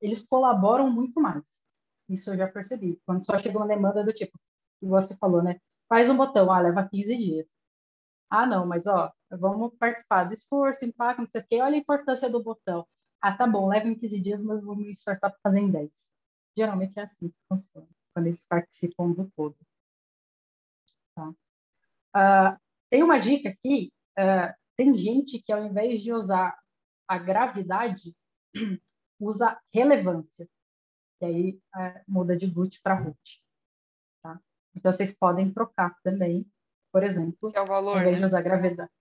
eles colaboram muito mais. Isso eu já percebi. Quando só chega uma demanda do tipo, que você falou, né? Faz um botão, leva 15 dias. Ah, não, mas ó, vamos participar do esforço, impacto, não sei o quê, olha a importância do botão. Ah, tá bom, leva em 15 dias, mas vou me esforçar para fazer em 10. Geralmente é assim que funciona, quando eles participam do todo. Tá? Tem uma dica aqui, tem gente que ao invés de usar a gravidade, usa relevância, que aí muda de Gucci para Ruth. Tá? Então, vocês podem trocar também, por exemplo, Que é o valor, ao invés né? de usar gravidade.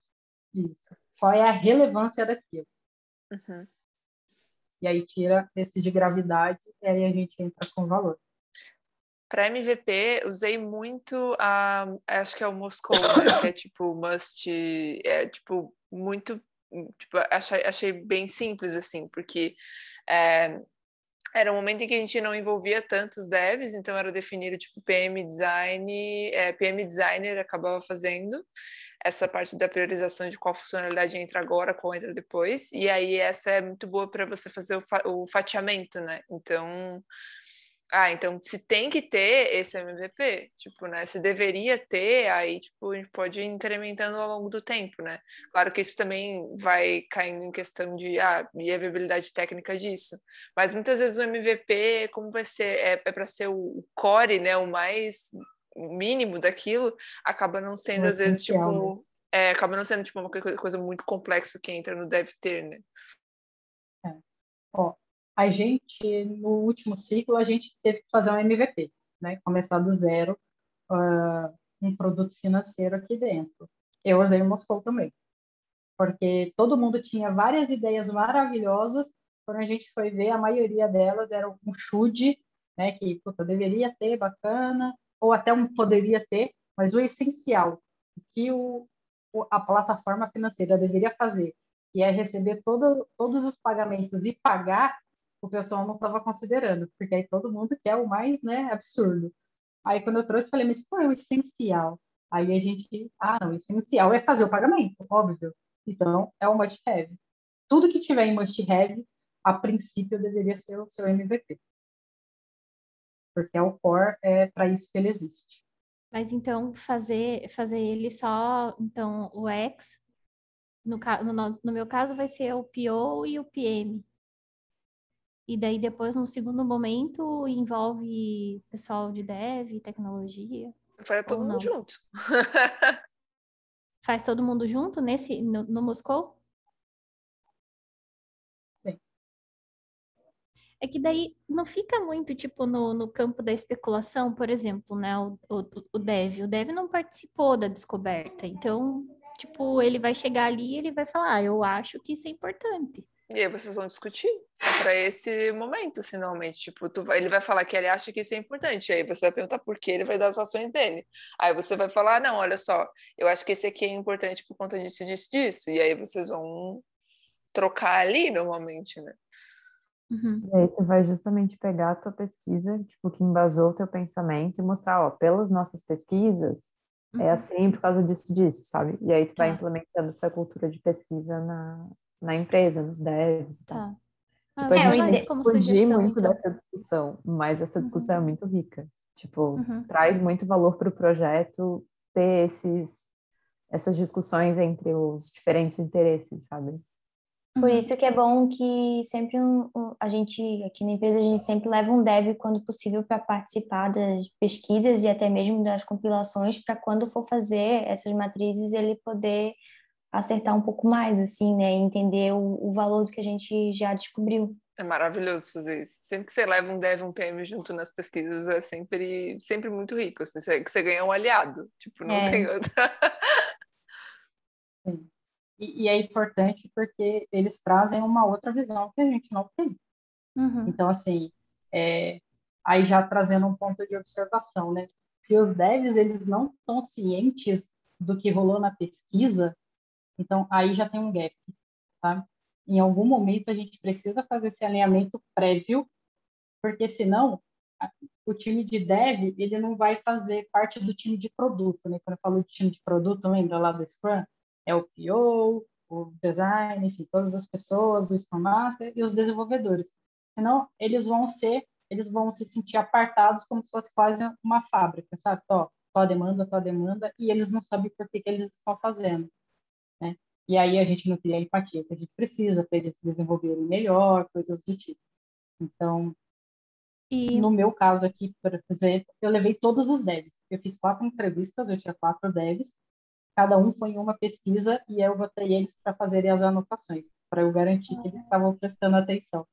Isso. Qual é a relevância daquilo? Uhum. E aí tira esse de gravidade e aí a gente entra com valor. Para MVP, usei muito acho que é o Moscou, né? Que é tipo must, é tipo muito, tipo, achei bem simples assim, porque era um momento em que a gente não envolvia tantos devs, então era definido tipo PM Design, PM Designer acabava fazendo. essa parte da priorização de qual funcionalidade entra agora, qual entra depois, e aí essa é muito boa para você fazer o fatiamento, né? Então se tem que ter esse MVP, tipo, né? Se deveria ter, aí tipo, a gente pode ir incrementando ao longo do tempo, né? Claro que isso também vai caindo em questão de e a viabilidade técnica disso. Mas muitas vezes o MVP, como vai ser, é para ser o core, né? O mais mínimo daquilo, acaba não sendo, às vezes, tipo. Acaba não sendo tipo uma coisa muito complexa que entra no deve ter, né? Ó, a gente, no último ciclo, a gente teve que fazer um MVP, né? Começar do zero, um produto financeiro aqui dentro. Eu usei o Moscou também, porque todo mundo tinha várias ideias maravilhosas. Quando a gente foi ver, a maioria delas era um should, né? Que puta, deveria ter, bacana, ou até um poderia ter, mas o essencial, o que a plataforma financeira deveria fazer, que é receber todos os pagamentos e pagar, o pessoal não estava considerando, porque aí todo mundo quer o mais, né, absurdo. Aí quando eu trouxe, eu falei, mas qual é o essencial? Aí a gente, não, o essencial é fazer o pagamento, óbvio. Então, é o must-have. Tudo que tiver em must-have, a princípio, deveria ser o seu MVP. Porque é o core, é para isso que ele existe. Mas então, fazer ele só, então, o X, no meu caso, vai ser o PO e o PM. E daí, depois, num segundo momento, envolve pessoal de dev, tecnologia. Faz todo mundo junto. Faz todo mundo junto no Moscou? Sim. É que daí não fica muito, tipo, no campo da especulação, por exemplo, né? O dev. O dev não participou da descoberta. Então, tipo, ele vai chegar ali e ele vai falar, eu acho que isso é importante. E aí vocês vão discutir para esse momento, assim, normalmente. Tipo, ele vai falar que ele acha que isso é importante. Aí você vai perguntar por quê, ele vai dar as ações dele. Aí você vai falar, não, olha só, eu acho que esse aqui é importante por conta disso, disso, disso. E aí vocês vão trocar ali, normalmente, né? Uhum. E aí tu vai justamente pegar a tua pesquisa, tipo, que embasou o teu pensamento e mostrar, ó, pelas nossas pesquisas, é assim por causa disso, sabe? E aí tu vai implementando essa cultura de pesquisa na empresa, nos devs e tal. Tá. Tipo, a gente levar tem isso que como fugir sugestão, muito então. dessa discussão, mas essa discussão é muito rica. Tipo, Uhum. traz muito valor para o projeto ter essas discussões entre os diferentes interesses, sabe? Por isso que é bom que sempre a gente, aqui na empresa, a gente sempre leva um dev quando possível para participar das pesquisas e até mesmo das compilações, para quando for fazer essas matrizes ele poder acertar um pouco mais, assim, né? E entender o valor do que a gente já descobriu. É maravilhoso fazer isso. Sempre que você leva um dev, um PM junto nas pesquisas, é sempre muito rico. Assim, você ganha um aliado. Tipo, não tem outra. Sim. E é importante porque eles trazem uma outra visão que a gente não tem. Então, assim, aí já trazendo um ponto de observação, né? Se os devs, eles não estão cientes do que rolou na pesquisa, então aí já tem um gap, sabe? Em algum momento a gente precisa fazer esse alinhamento prévio, porque senão o time de dev, ele não vai fazer parte do time de produto, né? Quando eu falo de time de produto, lembra lá do Scrum? É o PO, o design, enfim, todas as pessoas, o Scrum Master e os desenvolvedores. Senão, eles vão se sentir apartados como se fosse quase uma fábrica, sabe? Tua demanda, e eles não sabem por que eles estão fazendo, né? E aí a gente não cria a empatia que a gente precisa para eles se desenvolverem melhor, coisas do tipo. Então, no meu caso aqui, por exemplo, eu levei todos os devs. Eu fiz 4 entrevistas, eu tinha 4 devs, cada um foi em uma pesquisa e eu botei eles para fazerem as anotações, para eu garantir que eles estavam prestando atenção.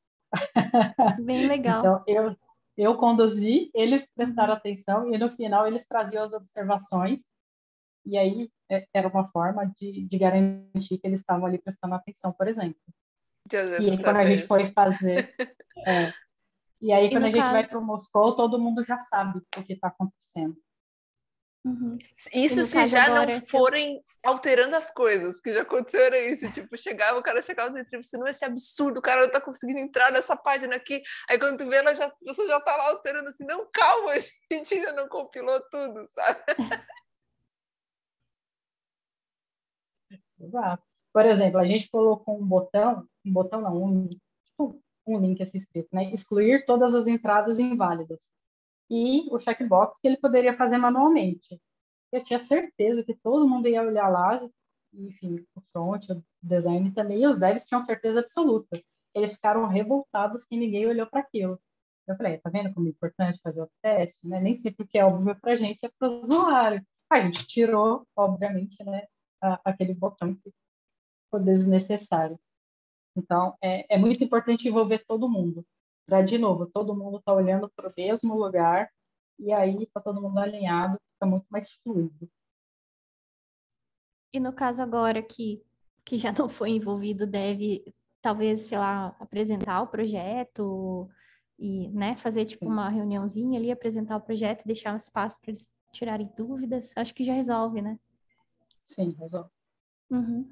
Bem legal. Então, eu conduzi, eles prestaram atenção e no final eles traziam as observações e aí era uma forma de garantir que eles estavam ali prestando atenção, por exemplo. E aí, quando a gente foi fazer... E aí, quando a gente vai para o Moscou, todo mundo já sabe o que está acontecendo. Isso se já agora, não forem alterando as coisas, porque já aconteceu era isso, tipo, o cara chegava na entrevista, não, esse absurdo, o cara não tá conseguindo entrar nessa página aqui, aí quando tu vê, a pessoa já tá lá alterando assim, não, calma, a gente ainda não compilou tudo, sabe? Exato. Por exemplo, a gente colocou um botão não, tipo, um link assim escrito, né? Excluir todas as entradas inválidas. E o checkbox que ele poderia fazer manualmente. Eu tinha certeza que todo mundo ia olhar lá, enfim, o front, o design também, e os devs tinham certeza absoluta. Eles ficaram revoltados que ninguém olhou para aquilo. Eu falei, tá vendo como é importante fazer o teste, né? Nem sempre o que é óbvio para a gente é para o usuário. A gente tirou, obviamente, né, aquele botão que foi desnecessário. Então, é muito importante envolver todo mundo. Para, de novo, todo mundo está olhando para o mesmo lugar e aí está todo mundo alinhado, fica muito mais fluido. E no caso agora que já não foi envolvido, deve talvez, sei lá, apresentar o projeto e, né, fazer tipo Sim, uma reuniãozinha ali, apresentar o projeto e deixar um espaço para eles tirarem dúvidas. Acho que já resolve, né? sim, resolve. Uhum,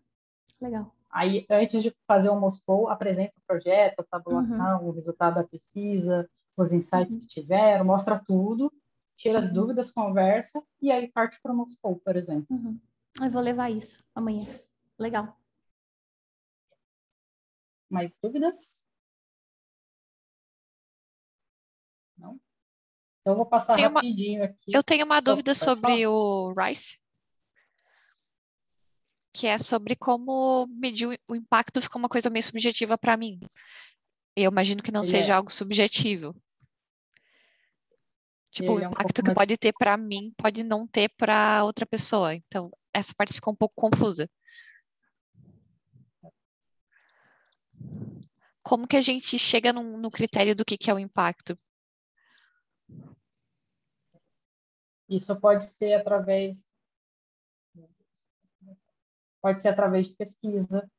legal. Aí, antes de fazer o Moscou, apresenta o projeto, a Uhum, tabulação, o resultado da pesquisa, os insights que uhum, tiveram, mostra tudo, tira as uhum, dúvidas, conversa, e aí parte para o Moscou, por exemplo. uhum. Eu vou levar isso amanhã. Legal. Mais dúvidas? Não? Então, eu vou passar Tem uma, rapidinho aqui. eu tenho uma Oh, dúvida pode falar? sobre o Rice, que é sobre como medir o impacto, fica uma coisa meio subjetiva para mim. Eu imagino que não Ele seja é, algo subjetivo. Tipo, o ele é um impacto pouco que pode mais... ter para mim pode não ter para outra pessoa. Então, essa parte fica um pouco confusa. Como que a gente chega no critério do que é o impacto? Isso pode ser através de pesquisa,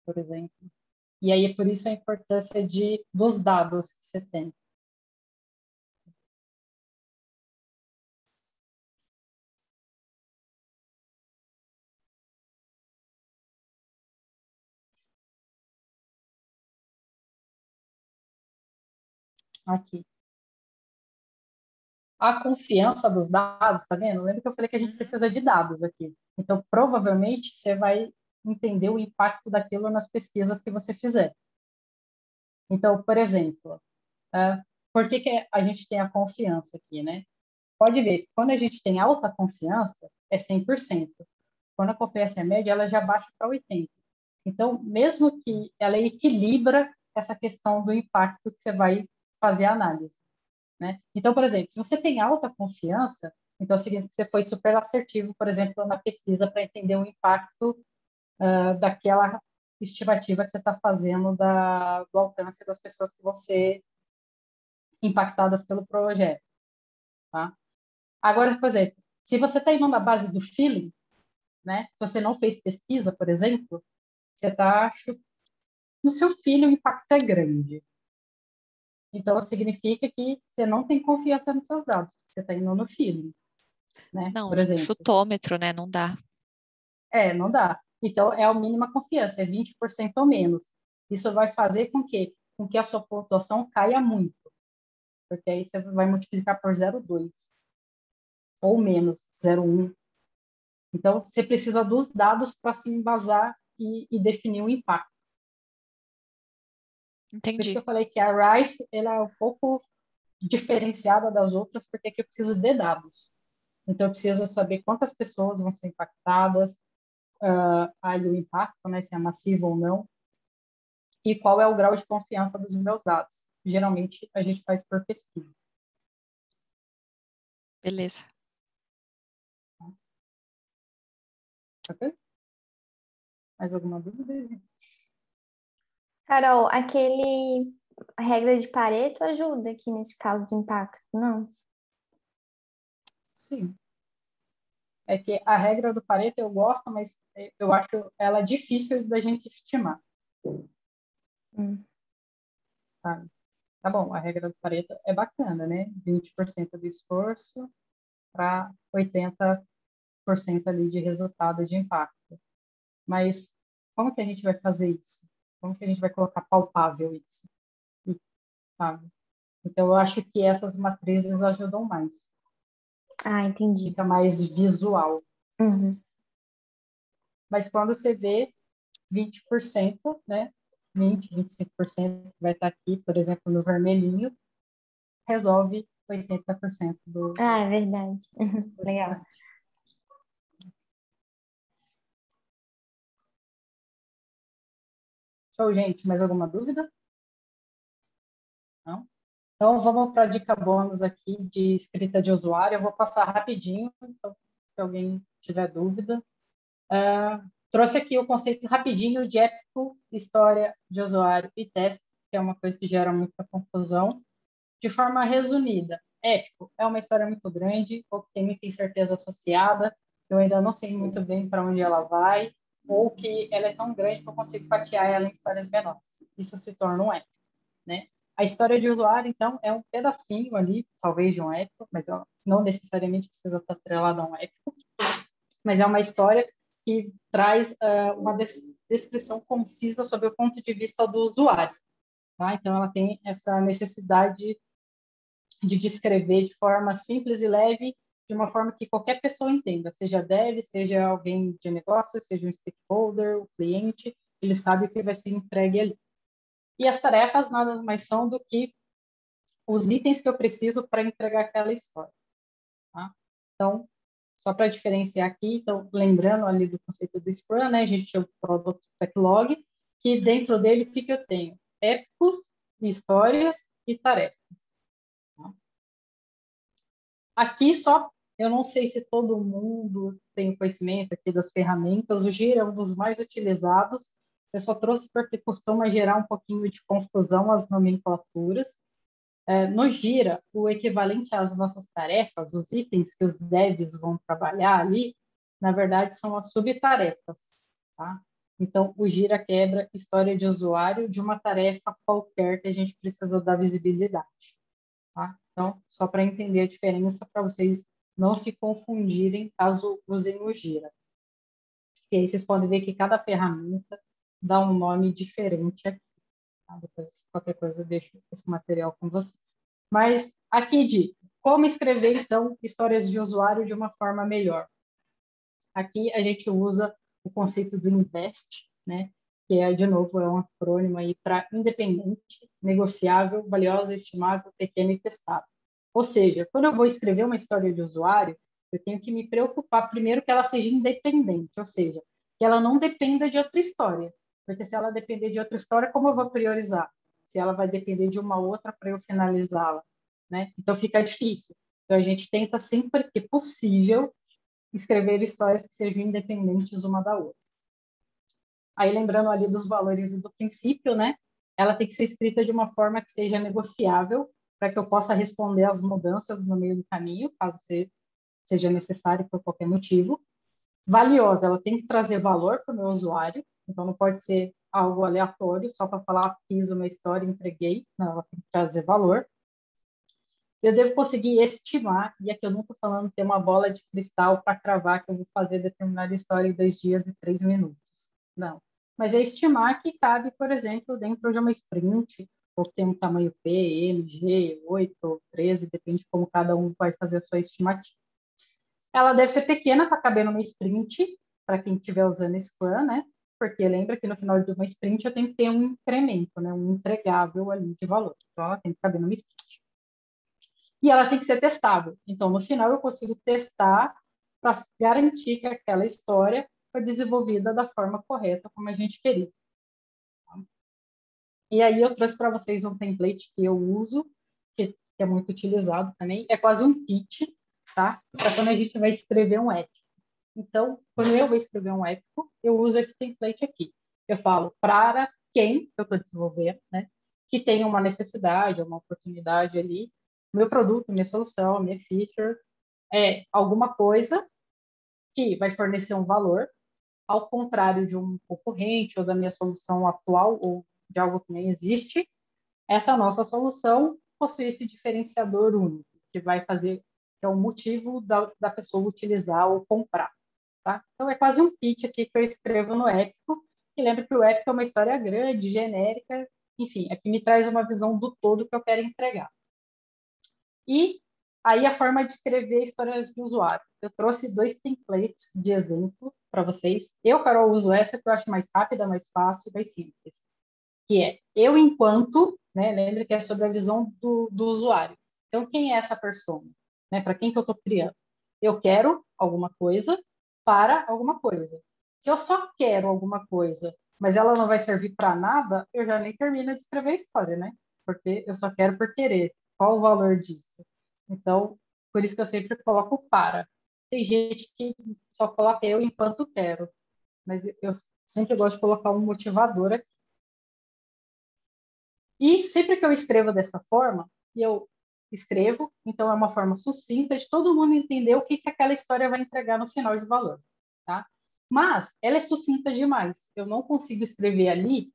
por exemplo. E aí, por isso a importância dos dados que você tem. Aqui. A confiança dos dados, tá vendo? Lembra que eu falei que a gente Uhum. precisa de dados aqui. Então, provavelmente, você vai entender o impacto daquilo nas pesquisas que você fizer. Então, por exemplo, por que a gente tem a confiança aqui, né? Pode ver, quando a gente tem alta confiança, é 100%. Quando a confiança é média, ela já baixa para 80%. Então, mesmo que ela equilibra essa questão do impacto que você vai fazer a análise, né? Então, por exemplo, se você tem alta confiança, então significa que você foi super assertivo, por exemplo, na pesquisa para entender o impacto daquela estimativa que você está fazendo do alcance das pessoas que você impactadas pelo projeto, tá? Agora, por exemplo, se você está indo na base do feeling, né? Se você não fez pesquisa, por exemplo, você está no seu feeling o impacto é grande. Então, significa que você não tem confiança nos seus dados, você está indo no feeling, né? Não, Por exemplo. chutômetro, né? Não dá. Não dá. Então, é a mínima confiança, é 20% ou menos. Isso vai fazer com que a sua pontuação caia muito, porque aí você vai multiplicar por 0,2 ou menos, 0,1. Então, você precisa dos dados para se embasar e definir o impacto. Por isso que Entendi. eu falei que a RISE ela é um pouco diferenciada das outras, porque aqui eu preciso de dados. Então, eu preciso saber quantas pessoas vão ser impactadas, aí o impacto, né, se é massivo ou não, e qual é o grau de confiança dos meus dados. Geralmente, a gente faz por pesquisa. Beleza. Ok? Mais alguma dúvida? Carol, a regra de Pareto ajuda aqui nesse caso do impacto, não? Sim. É que a regra do Pareto eu gosto, mas eu acho ela difícil da gente estimar. Tá? Tá bom, a regra do Pareto é bacana, né? 20% do esforço para 80% ali de resultado de impacto. Mas como que a gente vai fazer isso? Como que a gente vai colocar palpável isso? Sabe? Então, eu acho que essas matrizes ajudam mais. Ah, entendi. Fica mais visual. Uhum. mas quando você vê 20%, né? 25% vai estar aqui, por exemplo, no vermelhinho, resolve 80% do Ah, é verdade. Legal. restante. Show, gente. Mais alguma dúvida? Não? Então, vamos para a dica bônus aqui de escrita de usuário. Eu vou passar rapidinho, então, se alguém tiver dúvida. Trouxe aqui o conceito rapidinho de épico, história de usuário e teste, que é uma coisa que gera muita confusão. De forma resumida, épico é uma história muito grande, ou que tem muita incerteza associada, eu ainda não sei muito bem para onde ela vai, ou que ela é tão grande que eu consigo fatiar ela em histórias menores. Isso se torna um épico, né? A história de usuário, então, é um pedacinho ali, talvez de um épico, mas ela não necessariamente precisa estar atrelada a um épico, mas é uma história que traz uma descrição concisa sobre o ponto de vista do usuário, tá? Então, ela tem essa necessidade de descrever de forma simples e leve, de uma forma que qualquer pessoa entenda, seja dev, seja alguém de negócio, seja um stakeholder, o cliente, ele sabe o que vai ser entregue ali. E as tarefas nada mais são do que os itens que eu preciso para entregar aquela história. Tá? Então, só para diferenciar aqui, então, lembrando ali do conceito do Scrum, né, a gente tinha o Product Backlog, que dentro dele, o que eu tenho? Épicos, histórias e tarefas. Tá? Aqui só, eu não sei se todo mundo tem conhecimento aqui das ferramentas, o Gira é um dos mais utilizados, eu só trouxe porque costuma gerar um pouquinho de confusão as nomenclaturas. No Gira, o equivalente às nossas tarefas, os itens que os devs vão trabalhar ali, na verdade, são as subtarefas, tá? Então, o Gira quebra história de usuário de uma tarefa qualquer que a gente precisa dar visibilidade, tá? Então, só para entender a diferença, para vocês não se confundirem caso usem o Gira. E aí vocês podem ver que cada ferramenta dá um nome diferente aqui. Tá? Depois, qualquer coisa, eu deixo esse material com vocês. Mas aqui dica, como escrever, então, histórias de usuário de uma forma melhor. Aqui a gente usa o conceito do INVEST, né? Que é, de novo, é um acrônimo aí para independente, negociável, valiosa, estimável, pequena e testável. Ou seja, quando eu vou escrever uma história de usuário, eu tenho que me preocupar primeiro que ela seja independente, ou seja, que ela não dependa de outra história. Porque se ela depender de outra história, como eu vou priorizar? Se ela vai depender de uma outra para eu finalizá-la, né? Então fica difícil. Então a gente tenta sempre que possível escrever histórias que sejam independentes uma da outra. Aí lembrando ali dos valores e do princípio, né? Ela tem que ser escrita de uma forma que seja negociável para que eu possa responder às mudanças no meio do caminho, caso seja necessário por qualquer motivo. Valiosa, ela tem que trazer valor para o meu usuário, então não pode ser algo aleatório, só para falar, fiz uma história, entreguei. Não, ela tem que trazer valor. Eu devo conseguir estimar, e aqui eu não estou falando ter uma bola de cristal para cravar que eu vou fazer determinada história em 2 dias e 3 minutos. Não. Mas é estimar que cabe, por exemplo, dentro de uma sprint, ou que tem um tamanho P, M, G, 8 ou 13, depende de como cada um vai fazer a sua estimativa. Ela deve ser pequena para caber numa sprint, para quem estiver usando Scrum, né? Porque lembra que no final de uma sprint eu tenho que ter um incremento, né? Um entregável ali de valor. Então, ela tem que caber numa sprint. E ela tem que ser testável. Então, no final, eu consigo testar para garantir que aquela história foi desenvolvida da forma correta, como a gente queria. E aí eu trouxe para vocês um template que eu uso, que é muito utilizado também. É quase um pitch, tá? Para quando a gente vai escrever um épico. Então, quando eu vou escrever um épico, eu uso esse template aqui. Eu falo para quem eu estou desenvolvendo, né? Que tem uma necessidade, uma oportunidade ali. Meu produto, minha solução, minha feature é alguma coisa que vai fornecer um valor, ao contrário de um concorrente ou da minha solução atual ou de algo que nem existe. Essa nossa solução possui esse diferenciador único, que vai fazer, que é o motivo da pessoa utilizar ou comprar. Tá? Então, é quase um pitch aqui que eu escrevo no épico, e lembra que o épico é uma história grande, genérica, enfim, aqui me traz uma visão do todo que eu quero entregar. E aí a forma de escrever histórias de usuário. Eu trouxe 2 templates de exemplo, para vocês. Eu, Carol, uso essa que eu acho mais rápida, mais fácil, mais simples. Que é eu enquanto, né? Lembra que é sobre a visão do usuário. Então, quem é essa pessoa? Né? Para quem que eu estou criando? Eu quero alguma coisa para alguma coisa. Se eu só quero alguma coisa, mas ela não vai servir para nada, eu já nem termino de escrever a história, né? Porque eu só quero por querer. Qual o valor disso? Então, por isso que eu sempre coloco para. Tem gente que só coloca eu enquanto quero, mas eu sempre gosto de colocar um motivador aqui. E sempre que eu escrevo dessa forma, eu escrevo, então é uma forma sucinta de todo mundo entender o que aquela história vai entregar no final de valor, tá? Mas ela é sucinta demais. Eu não consigo escrever ali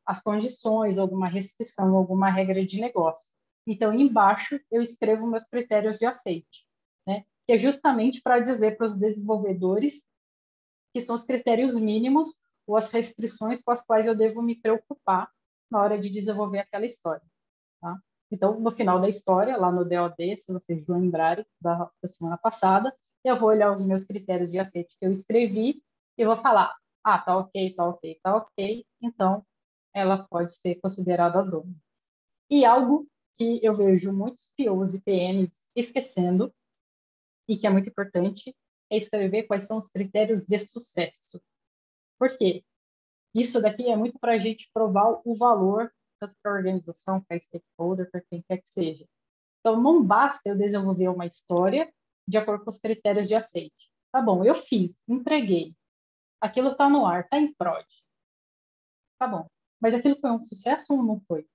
as condições, alguma restrição, alguma regra de negócio. Então, embaixo, eu escrevo meus critérios de aceite, né? Que é justamente para dizer para os desenvolvedores que são os critérios mínimos ou as restrições com as quais eu devo me preocupar na hora de desenvolver aquela história, tá? Então, no final da história, lá no DOD, se vocês lembrarem da semana passada, eu vou olhar os meus critérios de aceite que eu escrevi e vou falar, tá ok, tá ok, tá ok, então ela pode ser considerada dona. E algo que eu vejo muitos POs e PMs esquecendo, e que é muito importante, é escrever quais são os critérios de sucesso. Por quê? Isso daqui é muito para a gente provar o valor, tanto para a organização, para a stakeholder, para quem quer que seja. Então, não basta eu desenvolver uma história de acordo com os critérios de aceite. Tá bom, eu fiz, entreguei. Aquilo está no ar, está em prod. Tá bom. Mas aquilo foi um sucesso ou não foi?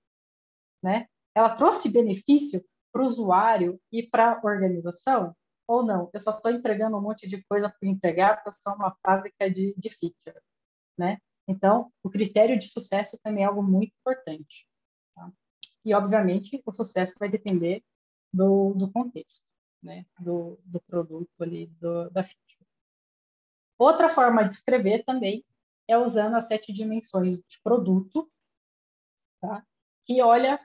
Né? Ela trouxe benefício para o usuário e para a organização ou não? Eu só estou entregando um monte de coisa para entregar porque eu sou uma fábrica de feature, né? Então, o critério de sucesso também é algo muito importante. Tá? E, obviamente, o sucesso vai depender do contexto, né? Do produto ali, da feature. Outra forma de escrever também é usando as 7 dimensões de produto, tá? Que olha,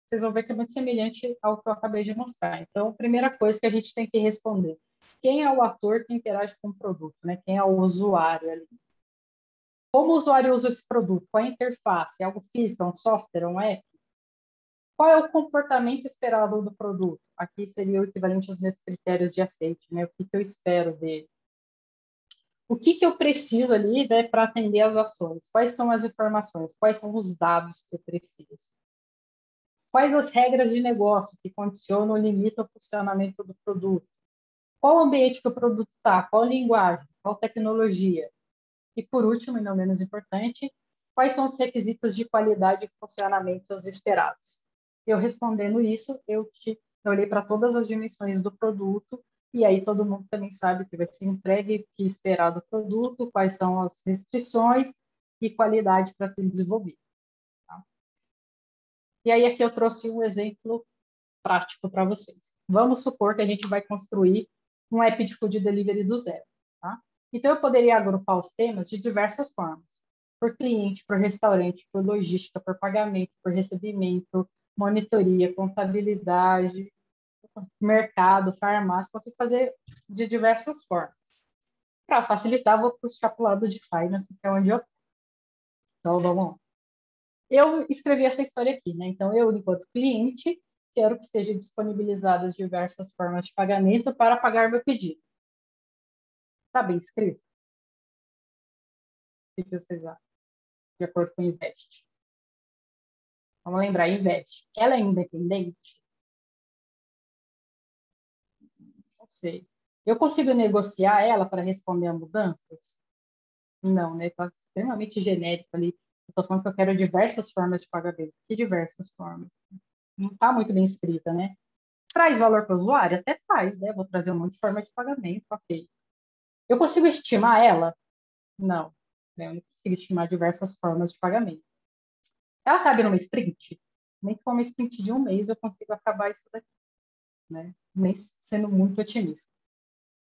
vocês vão ver que é muito semelhante ao que eu acabei de mostrar. Então, a primeira coisa que a gente tem que responder: quem é o ator que interage com o produto, né? Quem é o usuário ali? Como o usuário usa esse produto? Qual é a interface? É algo físico? É um software? É um app? Qual é o comportamento esperado do produto? Aqui seria o equivalente aos meus critérios de aceite, né? O que eu espero dele? O que eu preciso ali, né, para atender as ações? Quais são as informações? Quais são os dados que eu preciso? Quais as regras de negócio que condicionam ou limitam o funcionamento do produto? Qual o ambiente que o produto está? Qual linguagem? Qual tecnologia? E, por último, e não menos importante, quais são os requisitos de qualidade e funcionamento esperados? Eu respondendo isso, eu olhei para todas as dimensões do produto, e aí todo mundo também sabe que vai ser entregue, o que esperar do produto, quais são as restrições e qualidade para ser desenvolvido. Tá? E aí aqui eu trouxe um exemplo prático para vocês. Vamos supor que a gente vai construir um app de food delivery do zero. Tá? Então, eu poderia agrupar os temas de diversas formas. Por cliente, por restaurante, por logística, por pagamento, por recebimento, monitoria, contabilidade, mercado, farmácia. Posso fazer de diversas formas. Para facilitar, vou puxar para o lado de finance, que é onde eu estou. Então, vamos lá. Eu escrevi essa história aqui, né? Então, eu, enquanto cliente, quero que sejam disponibilizadas diversas formas de pagamento para pagar meu pedido. Está bem escrito? O que vocês acham? De acordo com o Invest. Vamos lembrar, Invest. Ela é independente? Não sei. Eu consigo negociar ela para responder a mudanças? Não, né? Está extremamente genérico ali. Eu estou falando que eu quero diversas formas de pagamento. Que diversas formas? Não está muito bem escrita, né? Traz valor para o usuário? Até traz, né? Vou trazer um monte de forma de pagamento, ok. Eu consigo estimar ela? Não. Eu não consigo estimar diversas formas de pagamento. Ela cabe numa sprint? Nem que for uma sprint de um mês eu consigo acabar isso daqui, né? Nem sendo muito otimista.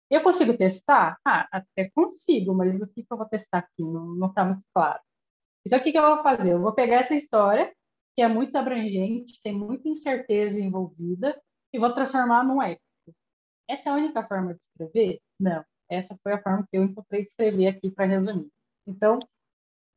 Eu consigo testar? Até consigo, mas o que eu vou testar aqui? Não está muito claro. Então, o que eu vou fazer? Eu vou pegar essa história, que é muito abrangente, tem muita incerteza envolvida, e vou transformar num épico. Essa é a única forma de escrever? Não. Essa foi a forma que eu encontrei de escrever aqui para resumir. Então,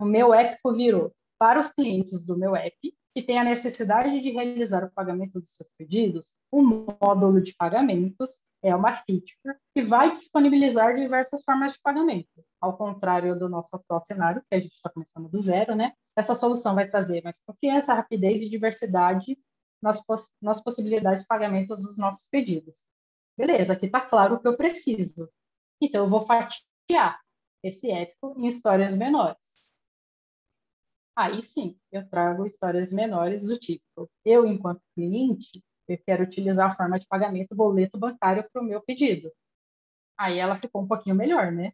o meu épico virou para os clientes do meu app que têm a necessidade de realizar o pagamento dos seus pedidos, o módulo de pagamentos é uma feature que vai disponibilizar diversas formas de pagamento. Ao contrário do nosso atual cenário, que a gente está começando do zero, né? Essa solução vai trazer mais confiança, rapidez e diversidade nas possibilidades de pagamento dos nossos pedidos. Beleza, aqui está claro o que eu preciso. Então, eu vou fatiar esse épico em histórias menores. Aí sim, eu trago histórias menores do tipo, eu, enquanto cliente, eu quero utilizar a forma de pagamento boleto bancário para o meu pedido. Aí ela ficou um pouquinho melhor, né?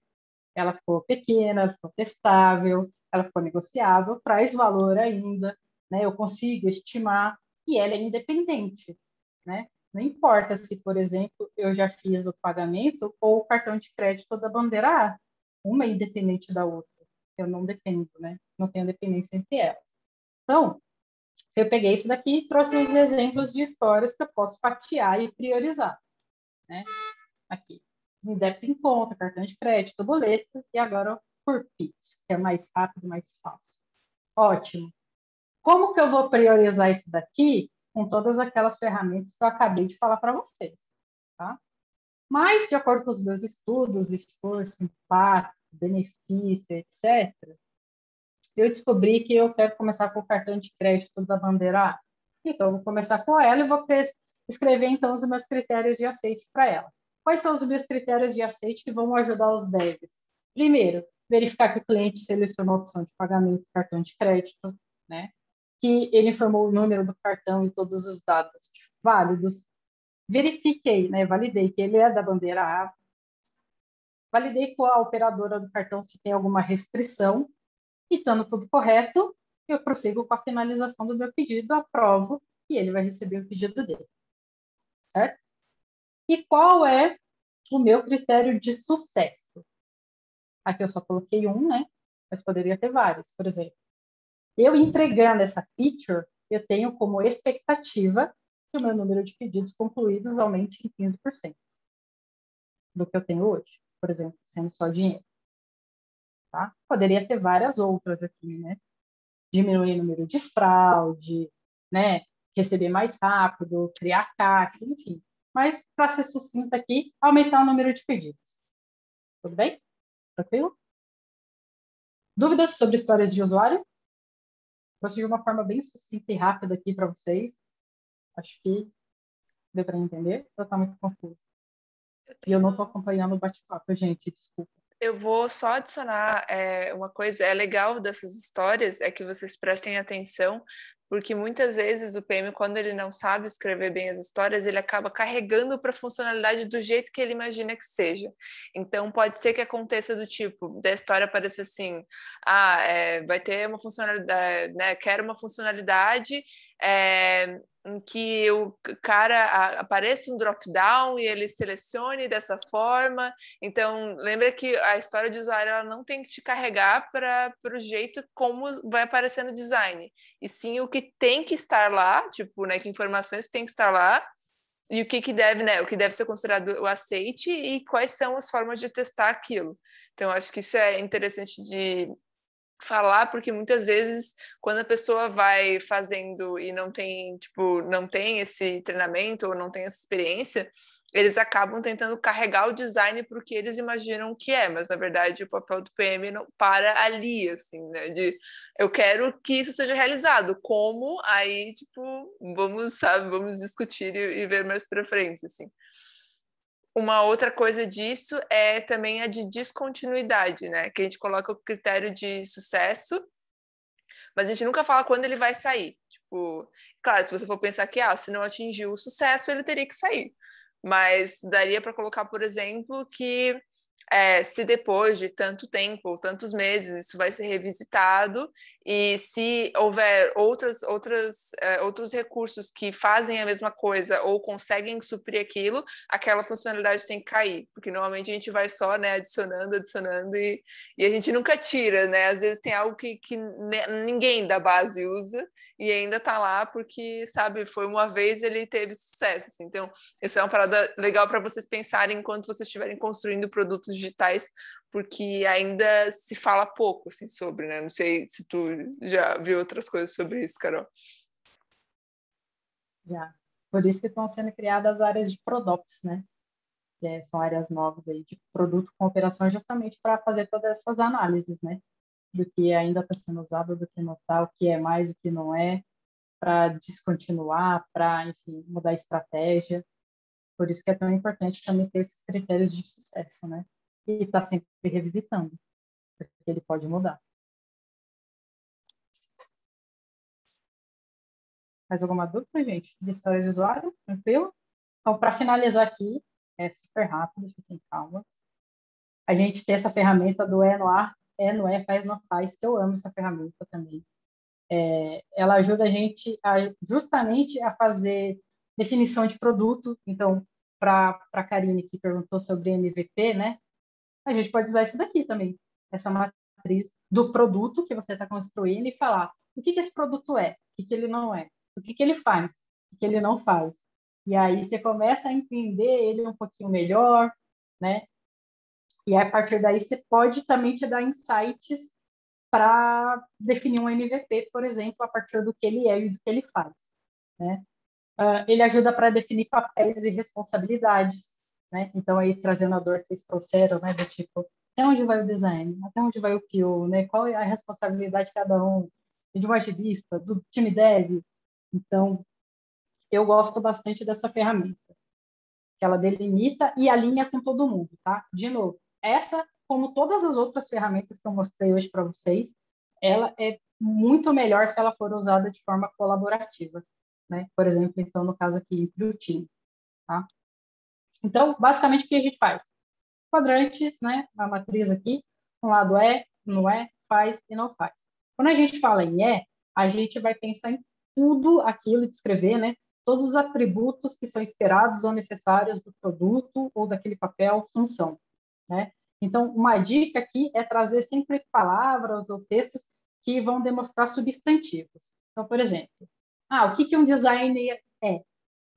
Ela ficou pequena, ela ficou testável, ela ficou negociável, traz valor ainda, né? Eu consigo estimar e ela é independente, né? Não importa se, por exemplo, eu já fiz o pagamento ou o cartão de crédito da bandeira A. Uma é independente da outra. Eu não dependo, né? Não tenho dependência entre elas. Então, eu peguei isso daqui e trouxe uns exemplos de histórias que eu posso fatiar e priorizar, né? Aqui, em débito em conta, cartão de crédito, boleto, e agora por Pix, que é mais rápido, mais fácil. Ótimo. Como que eu vou priorizar isso daqui com todas aquelas ferramentas que eu acabei de falar para vocês, tá? Mas, de acordo com os meus estudos, esforço, impacto, benefício, etc., eu descobri que eu quero começar com o cartão de crédito da bandeira A. Então, eu vou começar com ela e vou escrever, então, os meus critérios de aceite para ela. Quais são os meus critérios de aceite que vão ajudar os devs? Primeiro, verificar que o cliente selecionou a opção de pagamento cartão de crédito, né? Que ele informou o número do cartão e todos os dados válidos. Verifiquei, né? Validei que ele é da bandeira A. Validei com a operadora do cartão se tem alguma restrição. E estando tudo correto, eu prossigo com a finalização do meu pedido, aprovo e ele vai receber o pedido dele. Certo? E qual é o meu critério de sucesso? Aqui eu só coloquei um, né? Mas poderia ter vários. Por exemplo, eu entregando essa feature, eu tenho como expectativa que o meu número de pedidos concluídos aumente em 15% do que eu tenho hoje, por exemplo, sendo só dinheiro. Tá? Poderia ter várias outras aqui, né? Diminuir o número de fraude, né? Receber mais rápido, criar CAC, enfim. Mas, para ser sucinta aqui, aumentar o número de pedidos. Tudo bem? Tranquilo? Dúvidas sobre histórias de usuário? Trouxe de uma forma bem sucinta e rápida aqui para vocês. Acho que deu para entender ou está muito confuso? E eu não estou acompanhando o bate-papo, gente, desculpa. Eu vou só adicionar uma coisa, é legal dessas histórias, é que vocês prestem atenção, porque muitas vezes o PM, quando ele não sabe escrever bem as histórias, ele acaba carregando para a funcionalidade do jeito que ele imagina que seja. Então, pode ser que aconteça do tipo, da história parecer assim, vai ter uma funcionalidade, né, quero uma funcionalidade em que o cara apareça um drop-down e ele selecione dessa forma. Então, lembra que a história de usuário ela não tem que te carregar para o jeito como vai aparecer no design, e sim o que tem que estar lá, tipo, né, que informações tem que estar lá, e o que deve, né, o que deve ser considerado o aceite e quais são as formas de testar aquilo. Então, acho que isso é interessante de falar, porque muitas vezes quando a pessoa vai fazendo e não tem, tipo, não tem esse treinamento ou não tem essa experiência, eles acabam tentando carregar o design para o que eles imaginam que é, mas na verdade o papel do PM não para ali, assim, né, de eu quero que isso seja realizado, como aí, tipo, vamos discutir e ver mais para frente, assim. Uma outra coisa disso é também a de descontinuidade, né? Que a gente coloca o critério de sucesso, mas a gente nunca fala quando ele vai sair. Tipo, claro, se você for pensar que se não atingiu o sucesso, ele teria que sair. Mas daria para colocar, por exemplo, que se depois de tanto tempo ou tantos meses isso vai ser revisitado E se houver outros recursos que fazem a mesma coisa ou conseguem suprir aquilo, aquela funcionalidade tem que cair, porque normalmente a gente vai só, né, adicionando e a gente nunca tira, né? Às vezes tem algo que ninguém da base usa e ainda tá lá porque, sabe, foi uma vez e ele teve sucesso. Assim. Então, isso é uma parada legal para vocês pensarem enquanto vocês estiverem construindo produtos digitais, porque ainda se fala pouco assim, sobre, né? Não sei se tu já viu outras coisas sobre isso, Carol. Já. Por isso que estão sendo criadas as áreas de Products, né? Que são áreas novas aí de produto com operação, justamente para fazer todas essas análises, né? Do que ainda está sendo usado, do que não está, o que é mais, o que não é, para descontinuar, para, enfim, mudar a estratégia. Por isso que é tão importante também ter esses critérios de sucesso, né? E estar sempre revisitando, porque ele pode mudar. Mais alguma dúvida, gente? De história de usuário? Tranquilo? Então, para finalizar aqui, é super rápido, fiquem calmas. A gente tem essa ferramenta do é no ar, é no é, faz no faz, que eu amo essa ferramenta também. Ela ajuda a gente justamente a fazer definição de produto. Então, para a Karine, que perguntou sobre MVP, né? A gente pode usar isso daqui também, essa matriz do produto que você está construindo e falar o que esse produto é, o que ele não é, o que ele faz, o que ele não faz. E aí você começa a entender ele um pouquinho melhor, né? E a partir daí você pode também te dar insights para definir um MVP, por exemplo, a partir do que ele é e do que ele faz, né? Ele ajuda para definir papéis e responsabilidades, né? Então, aí, trazendo a dor que vocês trouxeram, né? Do tipo, até onde vai o design? Até onde vai o PO, né? Qual é a responsabilidade de cada um? De um agilista, do time dev? Então, eu gosto bastante dessa ferramenta, que ela delimita e alinha com todo mundo, tá? De novo, essa, como todas as outras ferramentas que eu mostrei hoje para vocês, ela é muito melhor se ela for usada de forma colaborativa, né? Por exemplo, então, no caso aqui, entre o time, tá? Então, basicamente, o que a gente faz? Quadrantes, né? A matriz aqui, um lado é, não é, faz e não faz. Quando a gente fala em a gente vai pensar em tudo aquilo, descrever, né? Todos os atributos que são esperados ou necessários do produto ou daquele papel, função, né? Então, uma dica aqui é trazer sempre palavras ou textos que vão demonstrar substantivos. Então, por exemplo, o que um designer é?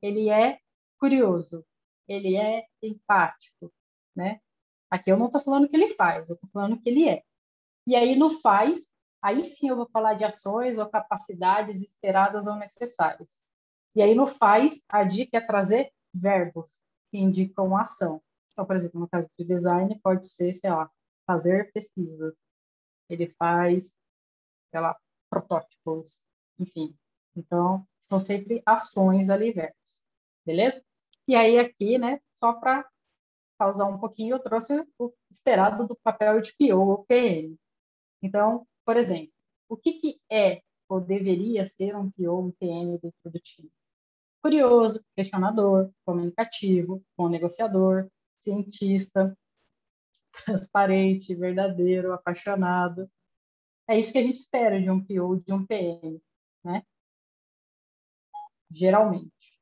Ele é curioso, ele é empático, né? Aqui eu não estou falando o que ele faz, eu estou falando o que ele é. E aí no faz, aí sim eu vou falar de ações ou capacidades esperadas ou necessárias. E aí no faz, a dica é trazer verbos que indicam ação. Então, por exemplo, no caso de design, pode ser, sei lá, fazer pesquisas. Ele faz, sei lá, protótipos, enfim. Então, são sempre ações ali, verbos. Beleza? E aí aqui, né, só para causar um pouquinho, eu trouxe o esperado do papel de PO ou PM. Então, por exemplo, o que é ou deveria ser um PO ou um PM dentro do time? Curioso, questionador, comunicativo, bom negociador, cientista, transparente, verdadeiro, apaixonado. É isso que a gente espera de um PO ou de um PM, né? Geralmente.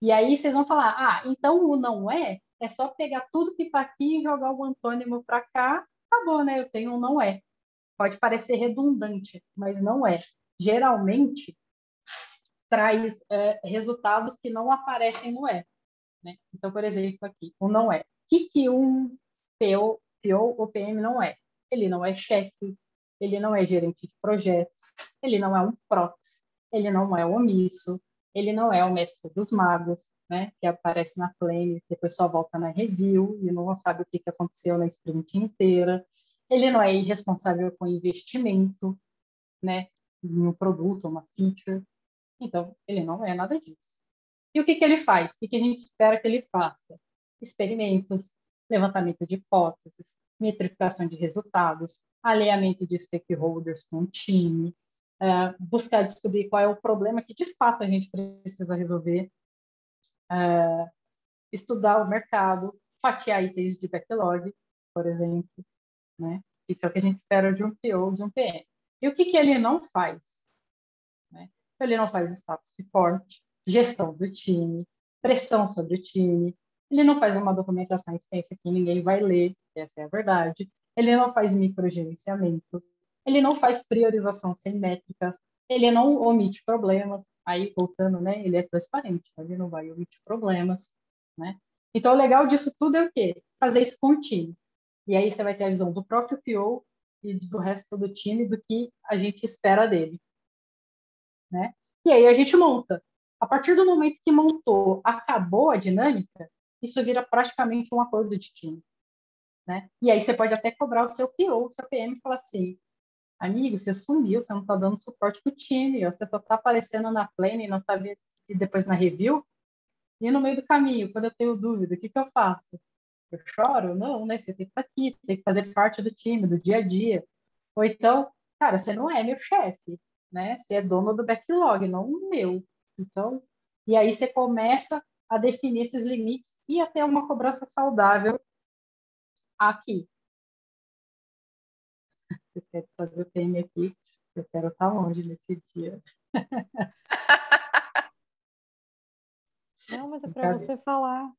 E aí vocês vão falar, então o não é só pegar tudo que está aqui e jogar o antônimo para cá, acabou, né? Eu tenho um não é. Pode parecer redundante, mas não é. Geralmente, traz resultados que não aparecem no é. Né? Então, por exemplo, aqui, o não é. O que um PO ou PM não é? Ele não é chefe, ele não é gerente de projetos, ele não é um prox, ele não é omisso, ele não é o mestre dos magos, né? Que aparece na plane, depois só volta na review e não sabe o que aconteceu na sprint inteira. Ele não é irresponsável com investimento, né? Em um produto, uma feature. Então, ele não é nada disso. E o que ele faz? O que a gente espera que ele faça? Experimentos, levantamento de hipóteses, metrificação de resultados, alinhamento de stakeholders com o time, buscar descobrir qual é o problema que, de fato, a gente precisa resolver, estudar o mercado, fatiar itens de backlog, por exemplo, né? Isso é o que a gente espera de um PO ou de um PM. E o que que ele não faz? Né? Ele não faz status report, gestão do time, pressão sobre o time, ele não faz uma documentação extensa que ninguém vai ler, essa é a verdade, ele não faz microgerenciamento, ele não faz priorização sem métricas, ele não omite problemas, aí voltando, né, ele é transparente, então ele não vai omitir problemas, né? Então, o legal disso tudo é o quê? Fazer isso com o time. E aí você vai ter a visão do próprio PO e do resto do time do que a gente espera dele, né? E aí a gente monta. A partir do momento que montou, acabou a dinâmica, isso vira praticamente um acordo de time, né? E aí você pode até cobrar o seu PO, o seu PM e falar assim, amigo, você sumiu, você não está dando suporte para o time, você só está aparecendo na plane e não está vendo e depois na review, e no meio do caminho, quando eu tenho dúvida, o que que eu faço? Eu choro? Não, né? Você tem que estar aqui, tem que fazer parte do time, do dia a dia. Ou então, cara, você não é meu chefe, né? Você é dono do backlog, não o meu. Então, e aí você começa a definir esses limites e até uma cobrança saudável aqui. Vocês querem fazer o PM aqui? Eu quero estar longe nesse dia. Não, mas é para Brincadeira. você falar.